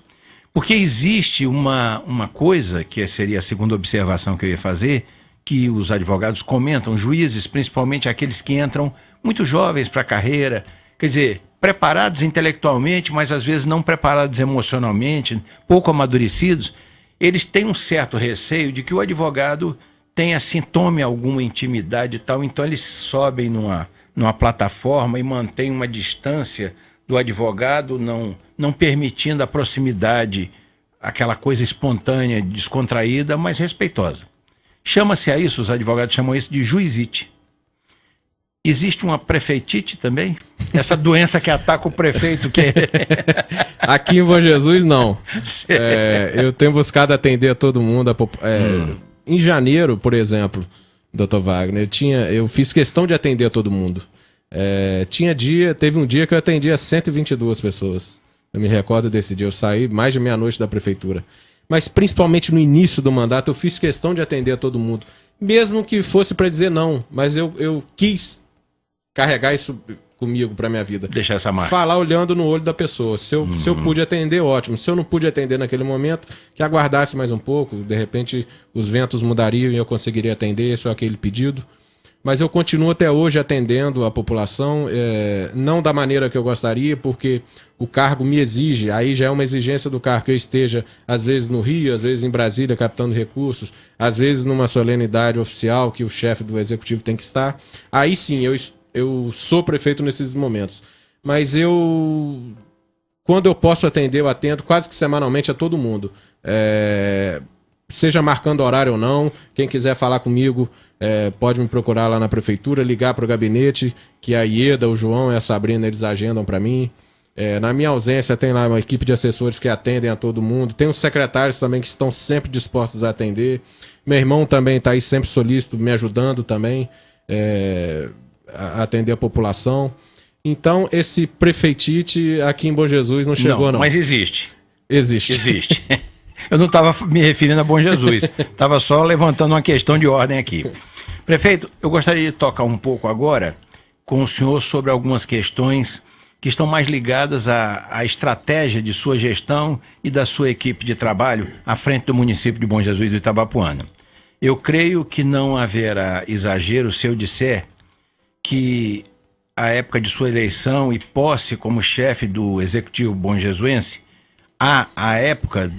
Porque existe uma coisa, que seria a segunda observação que eu ia fazer, que os advogados comentam, juízes, principalmente aqueles que entram muito jovens para a carreira, quer dizer, preparados intelectualmente, mas às vezes não preparados emocionalmente, pouco amadurecidos, eles têm um certo receio de que o advogado tenha, assim, tome alguma intimidade e tal, então eles sobem numa plataforma e mantêm uma distância do advogado, não permitindo a proximidade, aquela coisa espontânea, descontraída, mas respeitosa. Chama-se a isso, os advogados chamam isso de juizite. Existe uma prefeitite também? Essa doença que ataca o prefeito que... Aqui em Bom Jesus, não. Eu tenho buscado atender a todo mundo. Em janeiro, por exemplo, doutor Wagner, eu fiz questão de atender a todo mundo. Teve um dia que eu atendi a 122 pessoas. Eu me recordo desse dia, eu saí mais de meia-noite da prefeitura. Mas principalmente no início do mandato, eu fiz questão de atender a todo mundo. Mesmo que fosse para dizer não, mas eu quis carregar isso comigo para minha vida. Deixar essa marca. Falar olhando no olho da pessoa. Se eu pude atender, ótimo. Se eu não pude atender naquele momento, que aguardasse mais um pouco. De repente, os ventos mudariam e eu conseguiria atender esse ou aquele pedido. Mas eu continuo até hoje atendendo a população, não da maneira que eu gostaria, porque o cargo me exige, aí já é uma exigência do cargo que eu esteja, às vezes no Rio, às vezes em Brasília, captando recursos, às vezes numa solenidade oficial que o chefe do executivo tem que estar. Aí sim, eu sou prefeito nesses momentos. Mas quando eu posso atender, eu atendo quase que semanalmente a todo mundo. Seja marcando horário ou não, quem quiser falar comigo, pode me procurar lá na prefeitura, ligar para o gabinete, que a Ieda, o João e a Sabrina, eles agendam para mim. Na minha ausência, tem lá uma equipe de assessores que atendem a todo mundo. Tem os secretários também que estão sempre dispostos a atender. Meu irmão também está aí sempre solícito, me ajudando também a atender a população. Então, esse prefeitite aqui em Bom Jesus não chegou, não. Mas existe. Existe. Eu não estava me referindo a Bom Jesus, estava só levantando uma questão de ordem aqui. Prefeito, eu gostaria de tocar um pouco agora com o senhor sobre algumas questões que estão mais ligadas à estratégia de sua gestão e da sua equipe de trabalho à frente do município de Bom Jesus do Itabapoana. Eu creio que não haverá exagero se eu disser que a época de sua eleição e posse como chefe do Executivo bonjesuense, a época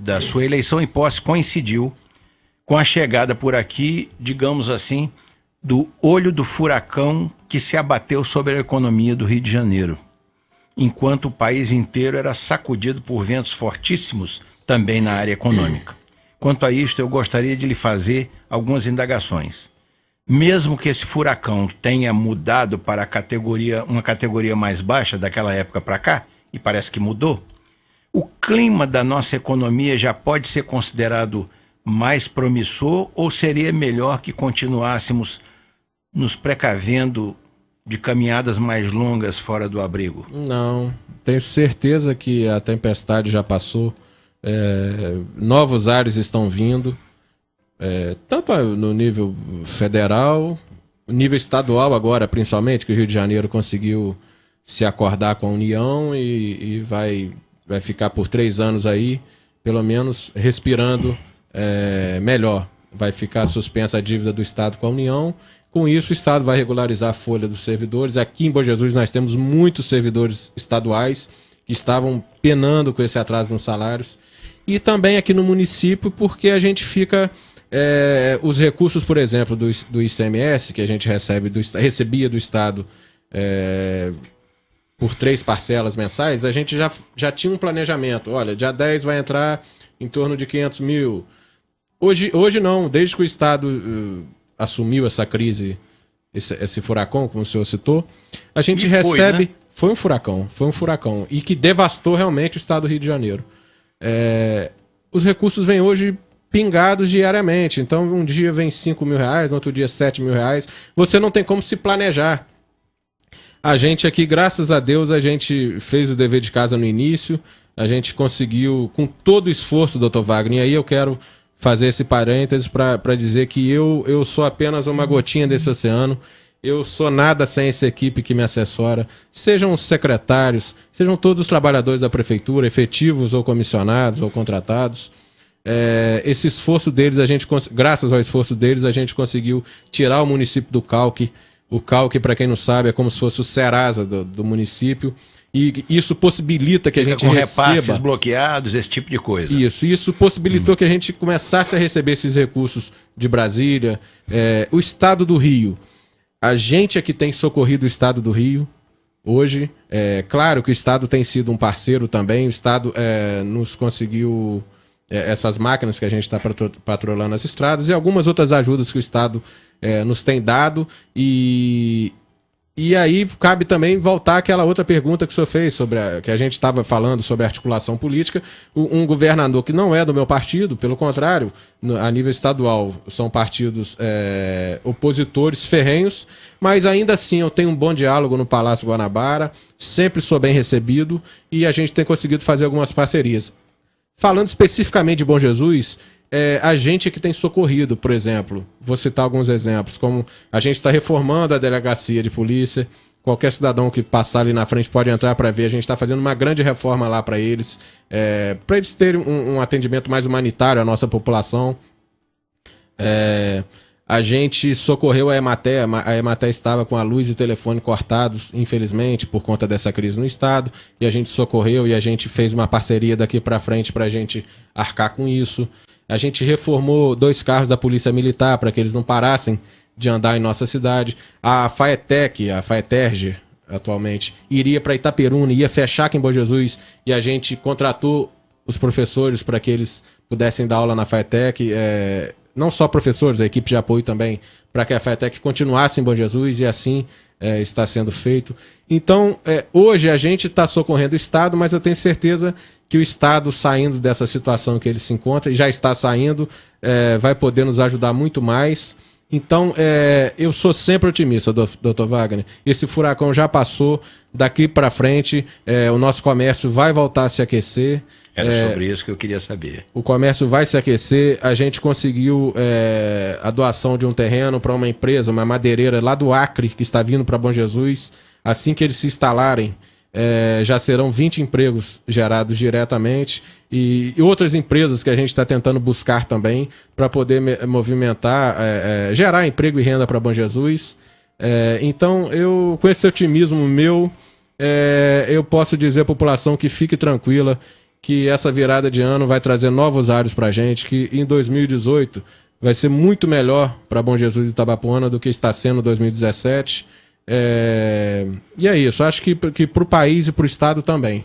da sua eleição e posse coincidiu com a chegada por aqui, digamos assim, do olho do furacão que se abateu sobre a economia do Rio de Janeiro, enquanto o país inteiro era sacudido por ventos fortíssimos também na área econômica. Quanto a isto, eu gostaria de lhe fazer algumas indagações. Mesmo que esse furacão tenha mudado para uma categoria mais baixa daquela época para cá, e parece que mudou, o clima da nossa economia já pode ser considerado mais promissor ou seria melhor que continuássemos nos precavendo de caminhadas mais longas fora do abrigo? Não, tenho certeza que a tempestade já passou, novos ares estão vindo, tanto no nível federal, nível estadual agora principalmente, que o Rio de Janeiro conseguiu se acordar com a União e vai ficar por 3 anos aí, pelo menos, respirando melhor. Vai ficar suspensa a dívida do Estado com a União. Com isso, o Estado vai regularizar a folha dos servidores. Aqui em Bom Jesus nós temos muitos servidores estaduais que estavam penando com esse atraso nos salários. E também aqui no município, porque a gente fica... os recursos, por exemplo, do ICMS, que a gente recebia do Estado... por 3 parcelas mensais, a gente já tinha um planejamento. Olha, dia 10 vai entrar em torno de 500 mil. Hoje não, desde que o Estado assumiu essa crise, esse furacão, como o senhor citou, a gente recebe... Foi um furacão, e que devastou realmente o Estado do Rio de Janeiro. Os recursos vêm hoje pingados diariamente, então um dia vem R$5.000, no outro dia R$7.000, você não tem como se planejar. A gente aqui, graças a Deus, a gente fez o dever de casa no início, a gente conseguiu, com todo o esforço, doutor Wagner, e aí eu quero fazer esse parênteses para dizer que eu sou apenas uma gotinha desse oceano, eu sou nada sem essa equipe que me assessora, sejam os secretários, sejam todos os trabalhadores da prefeitura, efetivos ou comissionados ou contratados. Esse esforço deles, graças ao esforço deles, a gente conseguiu tirar o município do calque. O calque, para quem não sabe, é como se fosse o Serasa do município. E isso possibilita que a gente receba... repasses bloqueados, esse tipo de coisa. Isso possibilitou que a gente começasse a receber esses recursos de Brasília. O Estado do Rio... A gente é que tem socorrido o Estado do Rio hoje. Claro que o Estado tem sido um parceiro também. O Estado nos conseguiu essas máquinas que a gente está patrolando as estradas e algumas outras ajudas que o Estado nos tem dado. E aí cabe também voltar àquela outra pergunta que o senhor fez, que a gente estava falando sobre articulação política. Um governador que não é do meu partido, pelo contrário, a nível estadual são partidos opositores ferrenhos, mas ainda assim eu tenho um bom diálogo no Palácio Guanabara, sempre sou bem recebido e a gente tem conseguido fazer algumas parcerias. Falando especificamente de Bom Jesus... a gente que tem socorrido, por exemplo, vou citar alguns exemplos, como a gente está reformando a delegacia de polícia, qualquer cidadão que passar ali na frente pode entrar para ver, a gente está fazendo uma grande reforma lá para eles terem um atendimento mais humanitário à nossa população. A gente socorreu a Emater estava com a luz e telefone cortados, infelizmente, por conta dessa crise no estado, e a gente socorreu e a gente fez uma parceria daqui para frente para a gente arcar com isso. A gente reformou 2 carros da Polícia Militar para que eles não parassem de andar em nossa cidade. A Faeterge, atualmente, iria para Itaperuna, ia fechar aqui em Bom Jesus, e a gente contratou os professores para que eles pudessem dar aula na Faetec, não só professores, a equipe de apoio também, para que a Faetec continuasse em Bom Jesus, e assim está sendo feito. Então, hoje a gente está socorrendo o Estado, mas eu tenho certeza que o Estado, saindo dessa situação que ele se encontra, e já está saindo, vai poder nos ajudar muito mais. Então, eu sou sempre otimista, doutor Wagner. Esse furacão já passou, daqui para frente o nosso comércio vai voltar a se aquecer. Era sobre isso que eu queria saber. O comércio vai se aquecer. A gente conseguiu a doação de um terreno para uma empresa, uma madeireira lá do Acre, que está vindo para Bom Jesus. Assim que eles se instalarem, já serão 20 empregos gerados diretamente e outras empresas que a gente está tentando buscar também para poder movimentar, gerar emprego e renda para Bom Jesus. Então, com esse otimismo meu, eu posso dizer à população que fique tranquila, que essa virada de ano vai trazer novos ares para a gente, que em 2018 vai ser muito melhor para Bom Jesus e Itabapoana do que está sendo 2017. E é isso, acho que para o país e para o Estado também.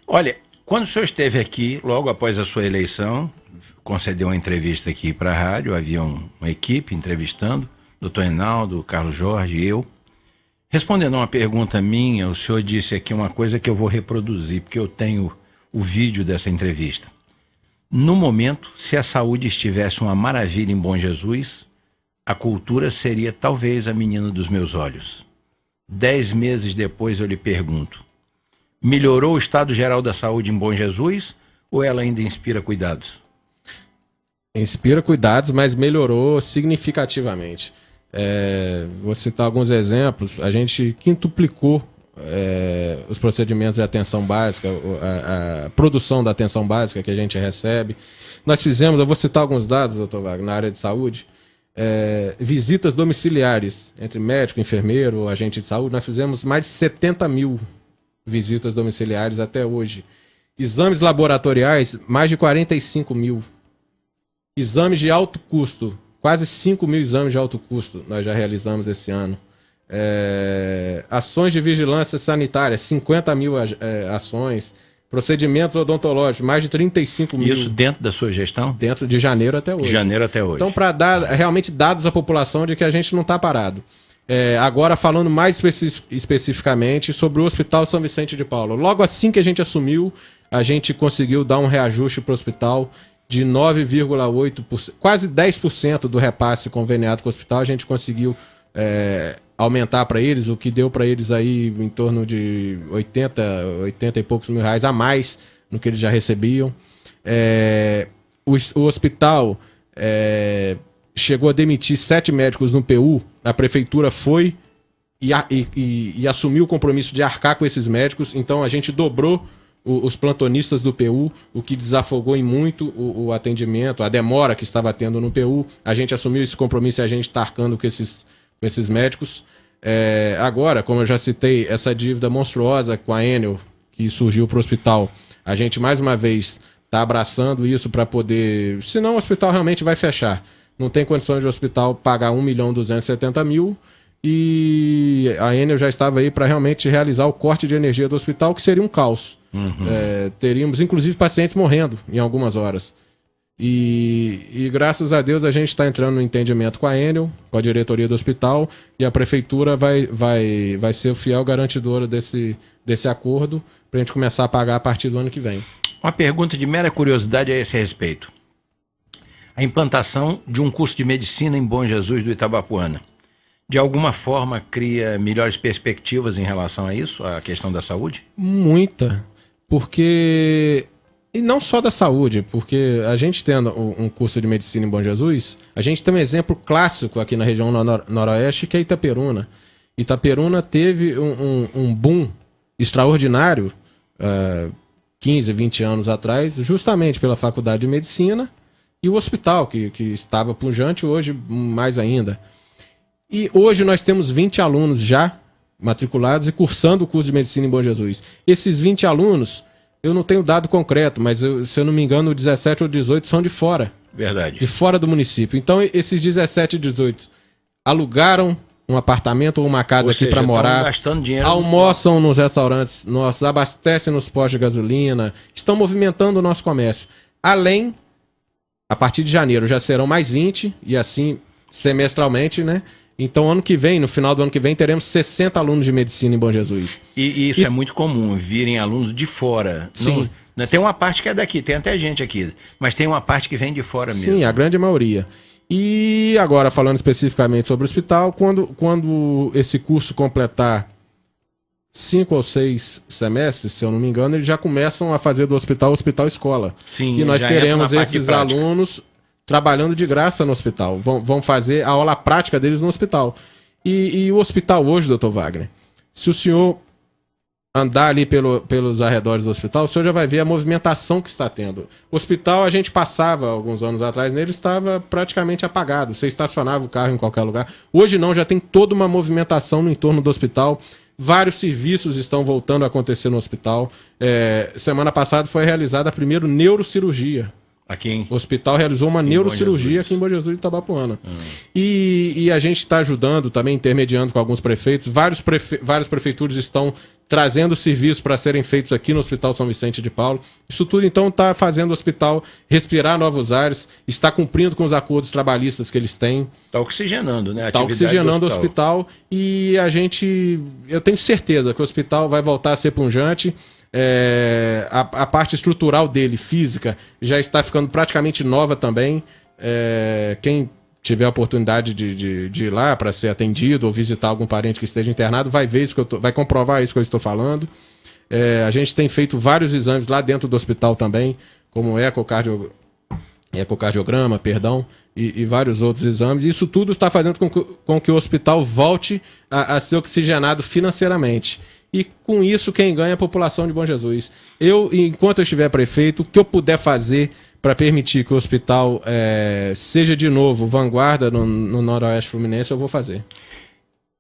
Olha, quando o senhor esteve aqui, logo após a sua eleição, concedeu uma entrevista aqui para a rádio, havia uma equipe entrevistando, doutor Reinaldo, Carlos Jorge e eu. Respondendo a uma pergunta minha, o senhor disse aqui uma coisa que eu vou reproduzir, porque eu tenho o vídeo dessa entrevista. No momento, se a saúde estivesse uma maravilha em Bom Jesus, a cultura seria talvez a menina dos meus olhos. 10 meses depois eu lhe pergunto, melhorou o estado geral da saúde em Bom Jesus ou ela ainda inspira cuidados? Inspira cuidados, mas melhorou significativamente. Vou citar alguns exemplos. A gente quintuplicou os procedimentos de atenção básica, a produção da atenção básica que a gente recebe. Nós fizemos, eu vou citar alguns dados, doutor Wagner, na área de saúde, visitas domiciliares entre médico, enfermeiro, agente de saúde. Nós fizemos mais de 70 mil visitas domiciliares até hoje. Exames laboratoriais, mais de 45 mil. Exames de alto custo, quase 5 mil exames de alto custo nós já realizamos esse ano. Ações de vigilância sanitária, 50 mil ações Procedimentos odontológicos, mais de 35 mil. Isso dentro da sua gestão? Dentro de janeiro até hoje. De janeiro até hoje. Então, para dar realmente dados à população de que a gente não está parado. Agora, falando mais especificamente sobre o Hospital São Vicente de Paulo. Logo assim que a gente assumiu, a gente conseguiu dar um reajuste para o hospital de 9,8%, quase 10% do repasse conveniado com o hospital. A gente conseguiu aumentar para eles, o que deu para eles aí em torno de 80 e poucos mil reais a mais no que eles já recebiam. O hospital chegou a demitir 7 médicos no PU, a prefeitura foi e assumiu o compromisso de arcar com esses médicos, então a gente dobrou os plantonistas do PU, o que desafogou em muito o atendimento, a demora que estava tendo no PU. A gente assumiu esse compromisso e a gente está arcando com esses médicos. Agora, como eu já citei, essa dívida monstruosa com a Enel, que surgiu para o hospital, a gente mais uma vez está abraçando isso para poder... Senão o hospital realmente vai fechar. Não tem condições de o hospital pagar 1.270.000 e a Enel já estava aí para realmente realizar o corte de energia do hospital, que seria um caos. Teríamos, inclusive, pacientes morrendo em algumas horas. E graças a Deus a gente está entrando no entendimento com a Enel, com a diretoria do hospital, e a prefeitura vai ser o fiel garantidor desse acordo para a gente começar a pagar a partir do ano que vem. Uma pergunta de mera curiosidade a esse respeito. A implantação de um curso de medicina em Bom Jesus do Itabapuana, de alguma forma cria melhores perspectivas em relação a isso, a questão da saúde? Muita, porque... E não só da saúde, porque a gente tendo um curso de medicina em Bom Jesus, a gente tem um exemplo clássico aqui na região noroeste, que é Itaperuna. Itaperuna teve um boom extraordinário 15, 20 anos atrás, justamente pela Faculdade de Medicina e o hospital, que estava pujante, hoje mais ainda. E hoje nós temos 20 alunos já matriculados e cursando o curso de medicina em Bom Jesus. Esses 20 alunos, eu não tenho dado concreto, mas se eu não me engano, 17 ou 18 são de fora. Verdade. De fora do município. Então, esses 17 e 18 alugaram um apartamento ou uma casa aqui para morar, gastando dinheiro, almoçam nos restaurantes nossos, abastecem nos postos de gasolina, estão movimentando o nosso comércio. Além, a partir de janeiro já serão mais 20, e assim semestralmente, né? Então, ano que vem, no final do ano que vem, teremos 60 alunos de medicina em Bom Jesus. E isso é muito comum, virem alunos de fora. Sim. Não, tem uma parte que é daqui, tem até gente aqui, mas tem uma parte que vem de fora mesmo. Sim, a grande maioria. E agora, falando especificamente sobre o hospital, quando esse curso completar 5 ou 6 semestres, se eu não me engano, eles já começam a fazer do hospital escola. Sim, e nós teremos esses alunos trabalhando de graça no hospital. Vão fazer a aula prática deles no hospital. E o hospital hoje, doutor Wagner, se o senhor andar ali pelos arredores do hospital, o senhor já vai ver a movimentação que está tendo. O hospital, a gente passava alguns anos atrás nele, estava praticamente apagado. Você estacionava o carro em qualquer lugar. Hoje não, já tem toda uma movimentação no entorno do hospital. Vários serviços estão voltando a acontecer no hospital. Semana passada foi realizada a primeira neurocirurgia. O hospital realizou uma neurocirurgia aqui em Bom Jesus de Itabapuana. E a gente está ajudando também, intermediando com alguns prefeitos. Várias prefeituras estão trazendo serviços para serem feitos aqui no Hospital São Vicente de Paulo. Isso tudo, então, está fazendo o hospital respirar novos ares, está cumprindo com os acordos trabalhistas que eles têm. Está oxigenando, né? Está oxigenando o hospital. E eu tenho certeza que o hospital vai voltar a ser pujante. A parte estrutural dele, física, já está ficando praticamente nova também. Quem tiver a oportunidade de ir lá para ser atendido ou visitar algum parente que esteja internado, vai ver isso vai comprovar isso que eu estou falando. A gente tem feito vários exames lá dentro do hospital também, como ecocardiograma, e vários outros exames. Isso tudo está fazendo com que o hospital volte a ser oxigenado financeiramente. E com isso quem ganha é a população de Bom Jesus. Enquanto eu estiver prefeito, o que eu puder fazer para permitir que o hospital seja de novo vanguarda no Noroeste Fluminense, eu vou fazer.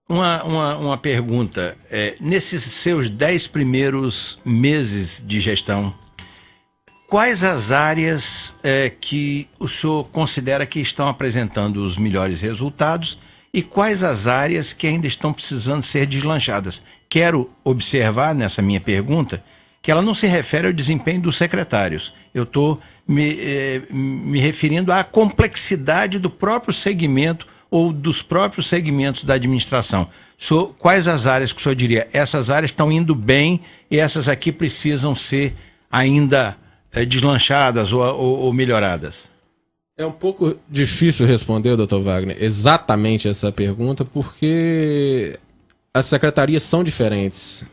Uma pergunta. Nesses seus 10 primeiros meses de gestão, quais as áreas que o senhor considera que estão apresentando os melhores resultados e quais as áreas que ainda estão precisando ser deslanchadas? Quero observar nessa minha pergunta que ela não se refere ao desempenho dos secretários. Eu estou me referindo à complexidade do próprio segmento ou dos próprios segmentos da administração. Quais as áreas que o senhor diria? Essas áreas estão indo bem e essas aqui precisam ser ainda deslanchadas ou melhoradas? É um pouco difícil responder, doutor Wagner, exatamente essa pergunta, porque as secretarias são diferentes,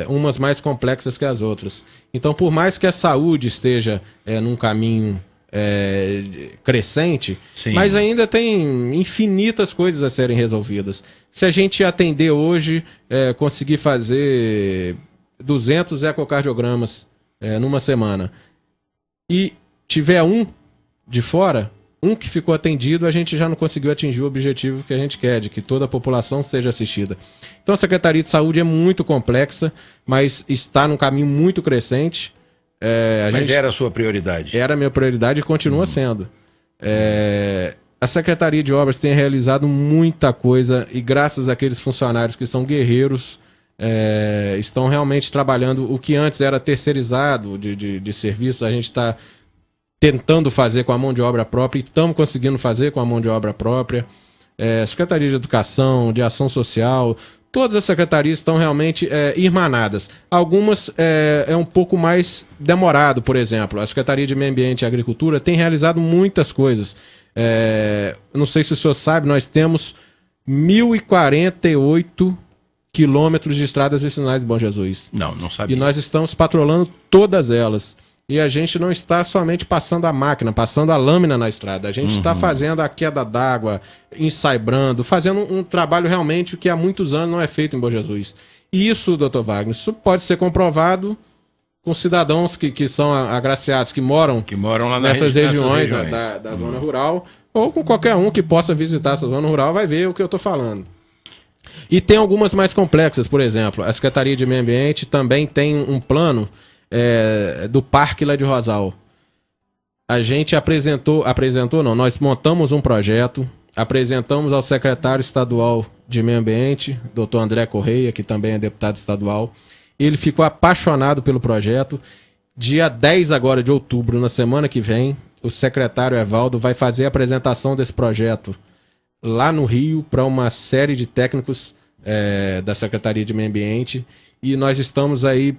umas mais complexas que as outras. Então, por mais que a saúde esteja num caminho crescente, sim, mas ainda tem infinitas coisas a serem resolvidas. Se a gente atender hoje, conseguir fazer 200 ecocardiogramas numa semana e tiver um de fora, um que ficou atendido, a gente já não conseguiu atingir o objetivo que a gente quer, de que toda a população seja assistida. Então a Secretaria de Saúde é muito complexa, mas está num caminho muito crescente. Mas era a sua prioridade? Era a minha prioridade e continua sendo. A Secretaria de Obras tem realizado muita coisa e graças àqueles funcionários que são guerreiros, estão realmente trabalhando o que antes era terceirizado de serviço, a gente está tentando fazer com a mão de obra própria e estamos conseguindo fazer com a mão de obra própria. Secretaria de Educação, de Ação Social, todas as secretarias estão realmente irmanadas. Algumas é um pouco mais demorado, por exemplo. A Secretaria de Meio Ambiente e Agricultura tem realizado muitas coisas. Não sei se o senhor sabe, nós temos 1.048 quilômetros de estradas vicinais de Bom Jesus. Não sabia. E nós estamos patrolando todas elas. E a gente não está somente passando a máquina, passando a lâmina na estrada. A gente está fazendo a queda d'água, ensaibrando, fazendo um trabalho realmente que há muitos anos não é feito em Bom Jesus. E isso, doutor Wagner, isso pode ser comprovado com cidadãos que são agraciados, que moram lá nessas regiões da zona rural, ou com qualquer um que possa visitar essa zona rural vai ver o que eu estou falando. E tem algumas mais complexas, por exemplo, a Secretaria de Meio Ambiente também tem um plano do Parque lá de Rosal. A gente nós montamos um projeto, apresentamos ao secretário estadual de Meio Ambiente, doutor André Correia, que também é deputado estadual. Ele ficou apaixonado pelo projeto. Dia 10 agora de outubro, na semana que vem, o secretário Evaldo vai fazer a apresentação desse projeto lá no Rio para uma série de técnicos da Secretaria de Meio Ambiente, e nós estamos aí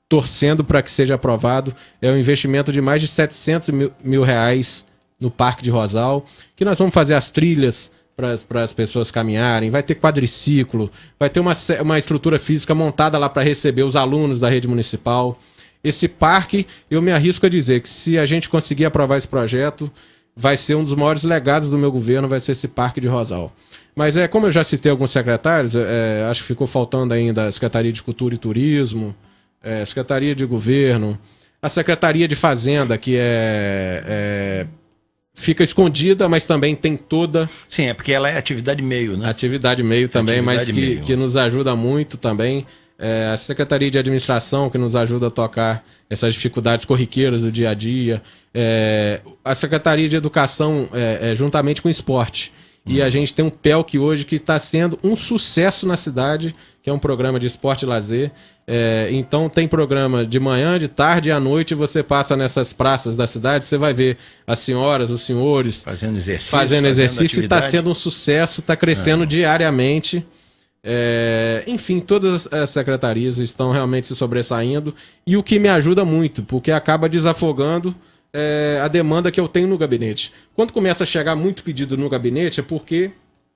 torcendo para que seja aprovado. É um investimento de mais de 700 mil reais no Parque de Rosal, que nós vamos fazer as trilhas para as pessoas caminharem, vai ter quadriciclo, vai ter uma estrutura física montada lá para receber os alunos da rede municipal. Esse parque, eu me arrisco a dizer que se a gente conseguir aprovar esse projeto, vai ser um dos maiores legados do meu governo, vai ser esse Parque de Rosal. Mas como eu já citei alguns secretários, acho que ficou faltando ainda a Secretaria de Cultura e Turismo, Secretaria de Governo, a Secretaria de Fazenda, que fica escondida, mas também tem toda... Sim, porque ela é atividade meio, né? Atividade meio também, mas que nos ajuda muito também. A Secretaria de Administração, que nos ajuda a tocar essas dificuldades corriqueiras do dia a dia. A Secretaria de Educação, juntamente com o Esporte. E a gente tem um PELC hoje que está sendo um sucesso na cidade, que é um programa de esporte e lazer. Então tem programa de manhã, de tarde e à noite. Você passa nessas praças da cidade, você vai ver as senhoras, os senhores fazendo exercício e está sendo um sucesso, está crescendo diariamente. Enfim, todas as secretarias estão realmente se sobressaindo, e o que me ajuda muito, porque acaba desafogando a demanda que eu tenho no gabinete. Quando começa a chegar muito pedido no gabinete é porque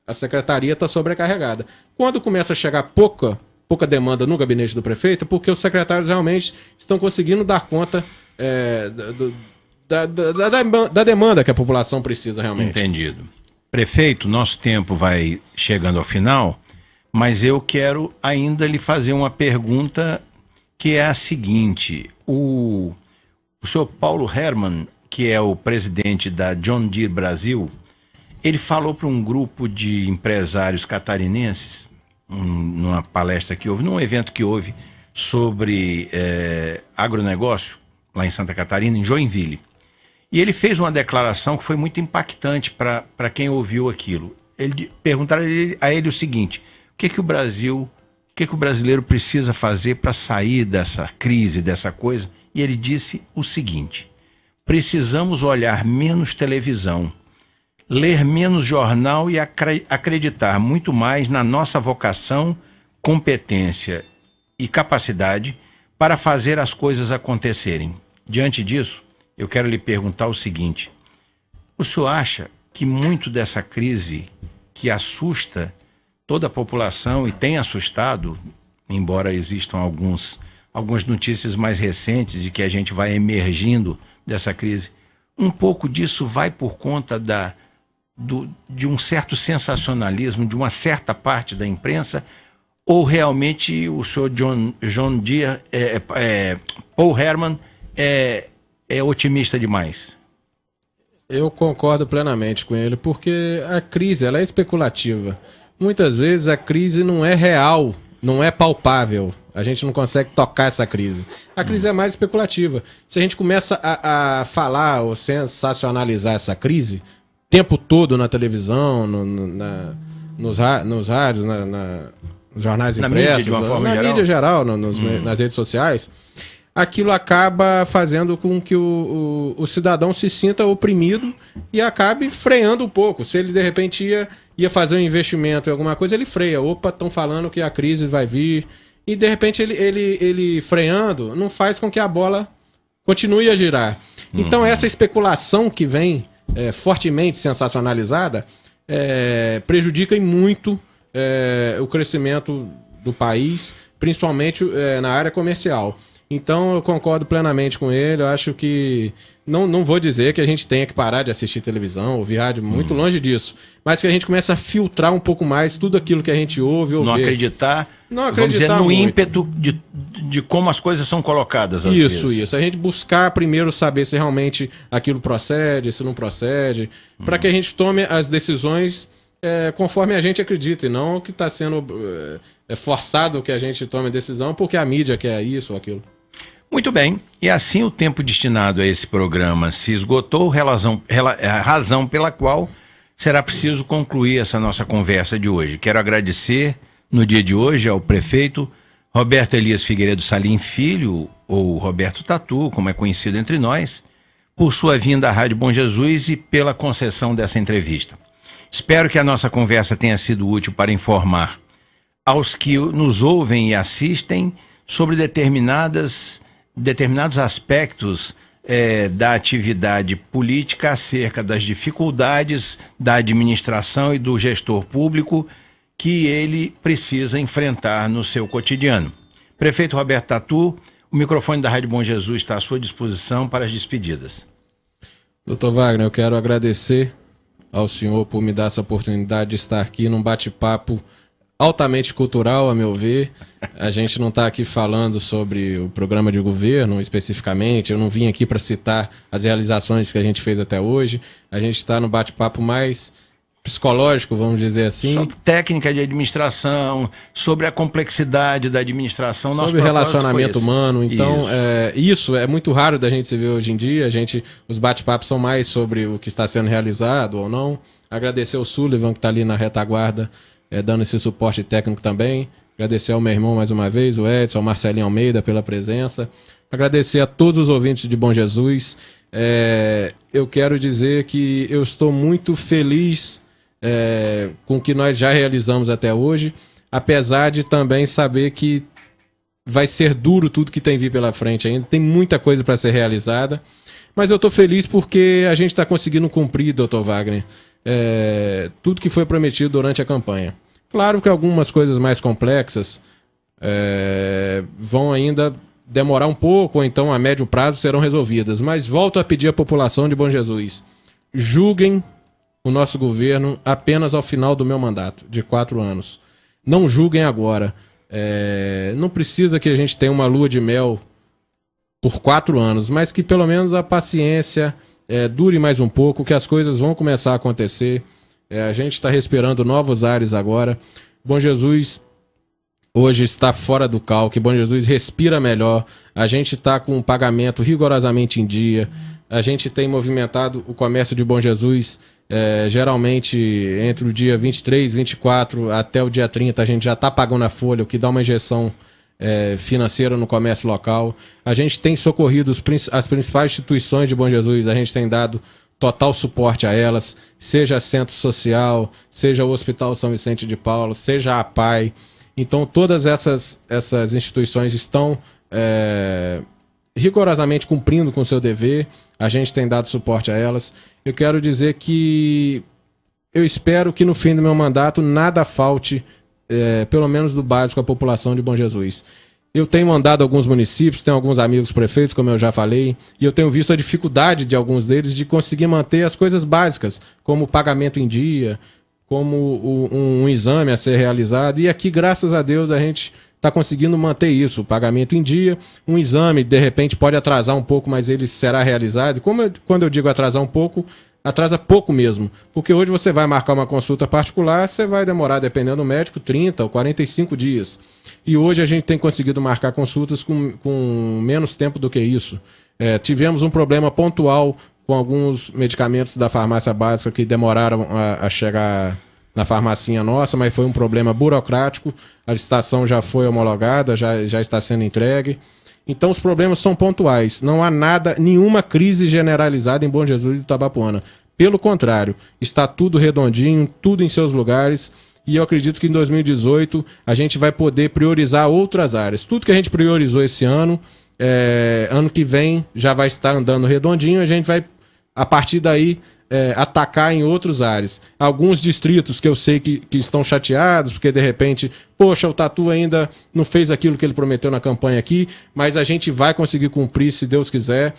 a secretaria está sobrecarregada. Quando começa a chegar pouca demanda no gabinete do prefeito, é porque os secretários realmente estão conseguindo dar conta da demanda que a população precisa realmente. Entendido. Prefeito, nosso tempo vai chegando ao final, mas eu quero ainda lhe fazer uma pergunta que é a seguinte. O senhor Paulo Hermann, que é o presidente da John Deere Brasil, ele falou para um grupo de empresários catarinenses, numa palestra que houve, num evento que houve sobre agronegócio, lá em Santa Catarina, em Joinville. E ele fez uma declaração que foi muito impactante para quem ouviu aquilo. Perguntaram a ele o seguinte: o que o Brasil que o brasileiro precisa fazer para sair dessa crise, dessa coisa. E ele disse o seguinte: precisamos olhar menos televisão, ler menos jornal e acreditar muito mais na nossa vocação, competência e capacidade para fazer as coisas acontecerem. Diante disso, eu quero lhe perguntar o seguinte: o senhor acha que muito dessa crise que assusta toda a população e tem assustado, embora existam algumas notícias mais recentes de que a gente vai emergindo dessa crise, um pouco disso vai por conta de um certo sensacionalismo de uma certa parte da imprensa, ou realmente o senhor John Deere, Paul Herman é otimista demais? Eu concordo plenamente com ele, porque a crise ela é especulativa. Muitas vezes a crise não é real, não é palpável. A gente não consegue tocar essa crise. A crise é mais especulativa. Se a gente começa a falar ou sensacionalizar essa crise o tempo todo na televisão, nos rádios, nos jornais impressos, mídia, de uma forma geral. Mídia geral, nas redes sociais, aquilo acaba fazendo com que o cidadão se sinta oprimido e acabe freando um pouco. Se ele, de repente, ia fazer um investimento em alguma coisa, ele freia. Opa, estão falando que a crise vai vir. E, de repente, ele freando não faz com que a bola continue a girar. Então, essa especulação que vem fortemente sensacionalizada prejudica muito o crescimento do país, principalmente na área comercial. Então, eu concordo plenamente com ele. Eu acho que... Não vou dizer que a gente tenha que parar de assistir televisão, ouvir rádio, muito longe disso. Mas que a gente comece a filtrar um pouco mais tudo aquilo que a gente ouve ou Não vê. acreditar, Não vamos dizer, no muito. ímpeto de como as coisas são colocadas às vezes. Isso. A gente buscar primeiro saber se realmente aquilo procede, se não procede, para que a gente tome as decisões conforme a gente acredita, e não que está sendo forçado que a gente tome a decisão porque a mídia quer isso ou aquilo. Muito bem, e assim o tempo destinado a esse programa se esgotou, a razão pela qual será preciso concluir essa nossa conversa de hoje. Quero agradecer no dia de hoje ao prefeito Roberto Elias Figueiredo Salim Filho, ou Roberto Tatu, como é conhecido entre nós, por sua vinda à Rádio Bom Jesus e pela concessão dessa entrevista. Espero que a nossa conversa tenha sido útil para informar aos que nos ouvem e assistem sobre determinados aspectos da atividade política acerca das dificuldades da administração e do gestor público que ele precisa enfrentar no seu cotidiano. Prefeito Roberto Tatu, o microfone da Rádio Bom Jesus está à sua disposição para as despedidas. Doutor Wagner, eu quero agradecer ao senhor por me dar essa oportunidade de estar aqui num bate-papo altamente cultural, a meu ver. A gente não está aqui falando sobre o programa de governo especificamente, eu não vim aqui para citar as realizações que a gente fez até hoje. A gente está no bate-papo mais psicológico, vamos dizer assim. Sobre técnica de administração, sobre a complexidade da administração. Sobre relacionamento humano. Então, isso é muito raro da gente se ver hoje em dia. Os bate-papos são mais sobre o que está sendo realizado ou não. Agradecer ao Sullivan, que está ali na retaguarda, dando esse suporte técnico também. Agradecer ao meu irmão mais uma vez, o Edson, ao Marcelinho Almeida pela presença. Agradecer a todos os ouvintes de Bom Jesus. Eu quero dizer que eu estou muito feliz com o que nós já realizamos até hoje, apesar de também saber que vai ser duro tudo que tem vir pela frente ainda. Tem muita coisa para ser realizada, mas eu estou feliz porque a gente está conseguindo cumprir, doutor Wagner, tudo que foi prometido durante a campanha. Claro que algumas coisas mais complexas vão ainda demorar um pouco, ou então a médio prazo serão resolvidas, mas volto a pedir à população de Bom Jesus: julguem o nosso governo apenas ao final do meu mandato, de 4 anos. Não julguem agora. Não precisa que a gente tenha uma lua de mel por 4 anos, mas que pelo menos a paciência dure mais um pouco, que as coisas vão começar a acontecer. A gente está respirando novos ares agora. Bom Jesus hoje está fora do calque. Bom Jesus respira melhor. A gente está com um pagamento rigorosamente em dia. A gente tem movimentado o comércio de Bom Jesus Geralmente, entre o dia 23, 24 até o dia 30, a gente já está pagando a folha, o que dá uma injeção financeira no comércio local. A gente tem socorrido as principais instituições de Bom Jesus, a gente tem dado total suporte a elas, seja Centro Social, seja o Hospital São Vicente de Paulo, seja a APAI. Então, todas essas instituições estão rigorosamente cumprindo com o seu dever, a gente tem dado suporte a elas. Eu quero dizer que eu espero que no fim do meu mandato nada falte, pelo menos do básico, à população de Bom Jesus. Eu tenho andado a alguns municípios, tenho alguns amigos prefeitos, como eu já falei, e eu tenho visto a dificuldade de alguns deles de conseguir manter as coisas básicas, como o pagamento em dia, como um exame a ser realizado, e aqui, graças a Deus, a gente está conseguindo manter isso, o pagamento em dia. Um exame, de repente, pode atrasar um pouco, mas ele será realizado. Quando eu digo atrasar um pouco, atrasa pouco mesmo, porque hoje você vai marcar uma consulta particular, você vai demorar, dependendo do médico, 30 ou 45 dias. E hoje a gente tem conseguido marcar consultas com menos tempo do que isso. Tivemos um problema pontual com alguns medicamentos da farmácia básica que demoraram a chegar na farmacinha nossa, mas foi um problema burocrático. A licitação já foi homologada, já está sendo entregue. Então os problemas são pontuais. Não há nenhuma crise generalizada em Bom Jesus e Itabapoana. Pelo contrário, está tudo redondinho, tudo em seus lugares. E eu acredito que em 2018 a gente vai poder priorizar outras áreas. Tudo que a gente priorizou esse ano, ano que vem já vai estar andando redondinho. A gente vai, a partir daí, atacar em outras áreas. Alguns distritos que eu sei que estão chateados, porque de repente, poxa, o Tatu ainda não fez aquilo que ele prometeu na campanha aqui, mas a gente vai conseguir cumprir, se Deus quiser.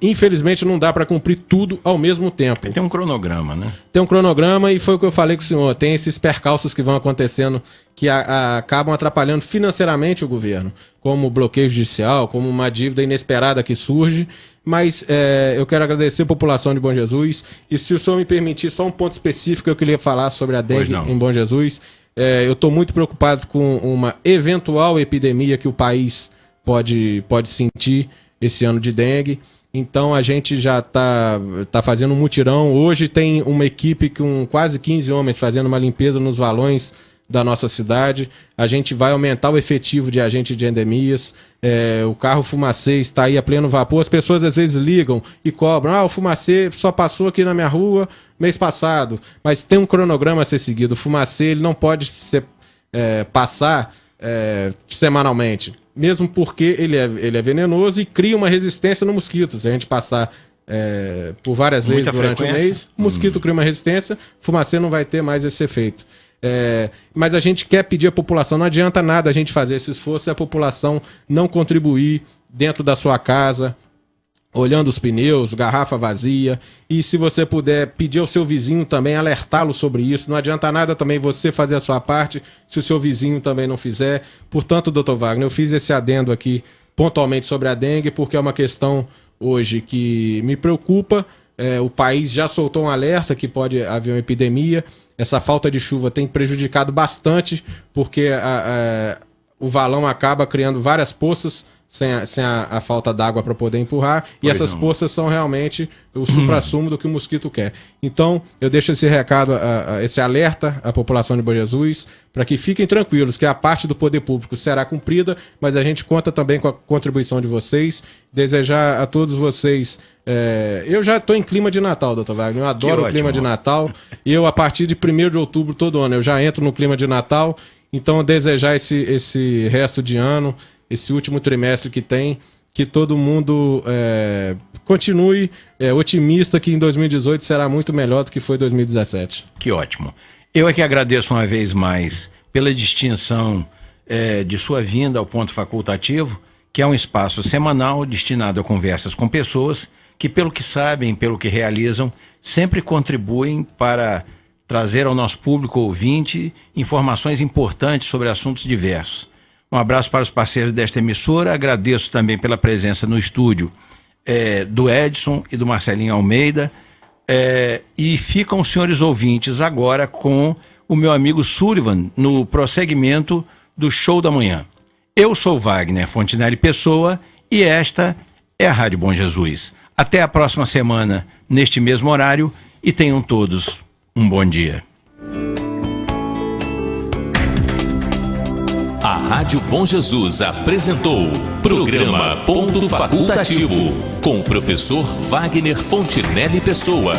Infelizmente não dá para cumprir tudo ao mesmo tempo. Tem um cronograma, né? Tem um cronograma e foi o que eu falei com o senhor, tem esses percalços que vão acontecendo que acabam atrapalhando financeiramente o governo, como bloqueio judicial, como uma dívida inesperada que surge. Mas eu quero agradecer a população de Bom Jesus. E se o senhor me permitir, só um ponto específico eu queria falar sobre a dengue em Bom Jesus. Eu estou muito preocupado com uma eventual epidemia que o país pode sentir esse ano de dengue. Então a gente já está fazendo um mutirão. Hoje tem uma equipe com quase 15 homens fazendo uma limpeza nos valões da nossa cidade. A gente vai aumentar o efetivo de agente de endemias. O carro fumacê está aí a pleno vapor. As pessoas às vezes ligam e cobram: o fumacê só passou aqui na minha rua mês passado. Mas tem um cronograma a ser seguido. O fumacê ele não pode passar semanalmente, mesmo porque ele é venenoso e cria uma resistência no mosquito. Se a gente passar por várias vezes durante o mês, o mosquito cria uma resistência, o fumacê não vai ter mais esse efeito. Mas a gente quer pedir à população, não adianta nada a gente fazer esse esforço se a população não contribuir dentro da sua casa, olhando os pneus, garrafa vazia. E se você puder pedir ao seu vizinho também, alertá-lo sobre isso. Não adianta nada também você fazer a sua parte se o seu vizinho também não fizer. Portanto, doutor Wagner, eu fiz esse adendo aqui pontualmente sobre a dengue, porque é uma questão hoje que me preocupa. O país já soltou um alerta que pode haver uma epidemia. Essa falta de chuva tem prejudicado bastante, porque o valão acaba criando várias poças sem a falta d'água para poder empurrar. E essas poças são realmente o suprassumo do que o mosquito quer. Então, eu deixo esse recado, esse alerta à população de Bom Jesus, para que fiquem tranquilos, que a parte do poder público será cumprida, mas a gente conta também com a contribuição de vocês. Desejar a todos vocês... eu já estou em clima de Natal, doutor Wagner. Eu adoro o clima de Natal. E eu, a partir de 1º de outubro, todo ano, eu já entro no clima de Natal. Então, desejar esse resto de ano, esse último trimestre que todo mundo continue otimista, que em 2018 será muito melhor do que foi 2017. Que ótimo. Eu é que agradeço uma vez mais pela distinção de sua vinda ao Ponto Facultativo, que é um espaço semanal destinado a conversas com pessoas que, pelo que sabem, pelo que realizam, sempre contribuem para trazer ao nosso público ouvinte informações importantes sobre assuntos diversos. Um abraço para os parceiros desta emissora. Agradeço também pela presença no estúdio do Edson e do Marcelinho Almeida. E ficam os senhores ouvintes agora com o meu amigo Sullivan no prosseguimento do Show da Manhã. Eu sou Wagner Fontinelli Pessoa e esta é a Rádio Bom Jesus. Até a próxima semana, neste mesmo horário, e tenham todos um bom dia. A Rádio Bom Jesus apresentou Programa Ponto Facultativo com o professor Wagner Fontinelli Pessoa.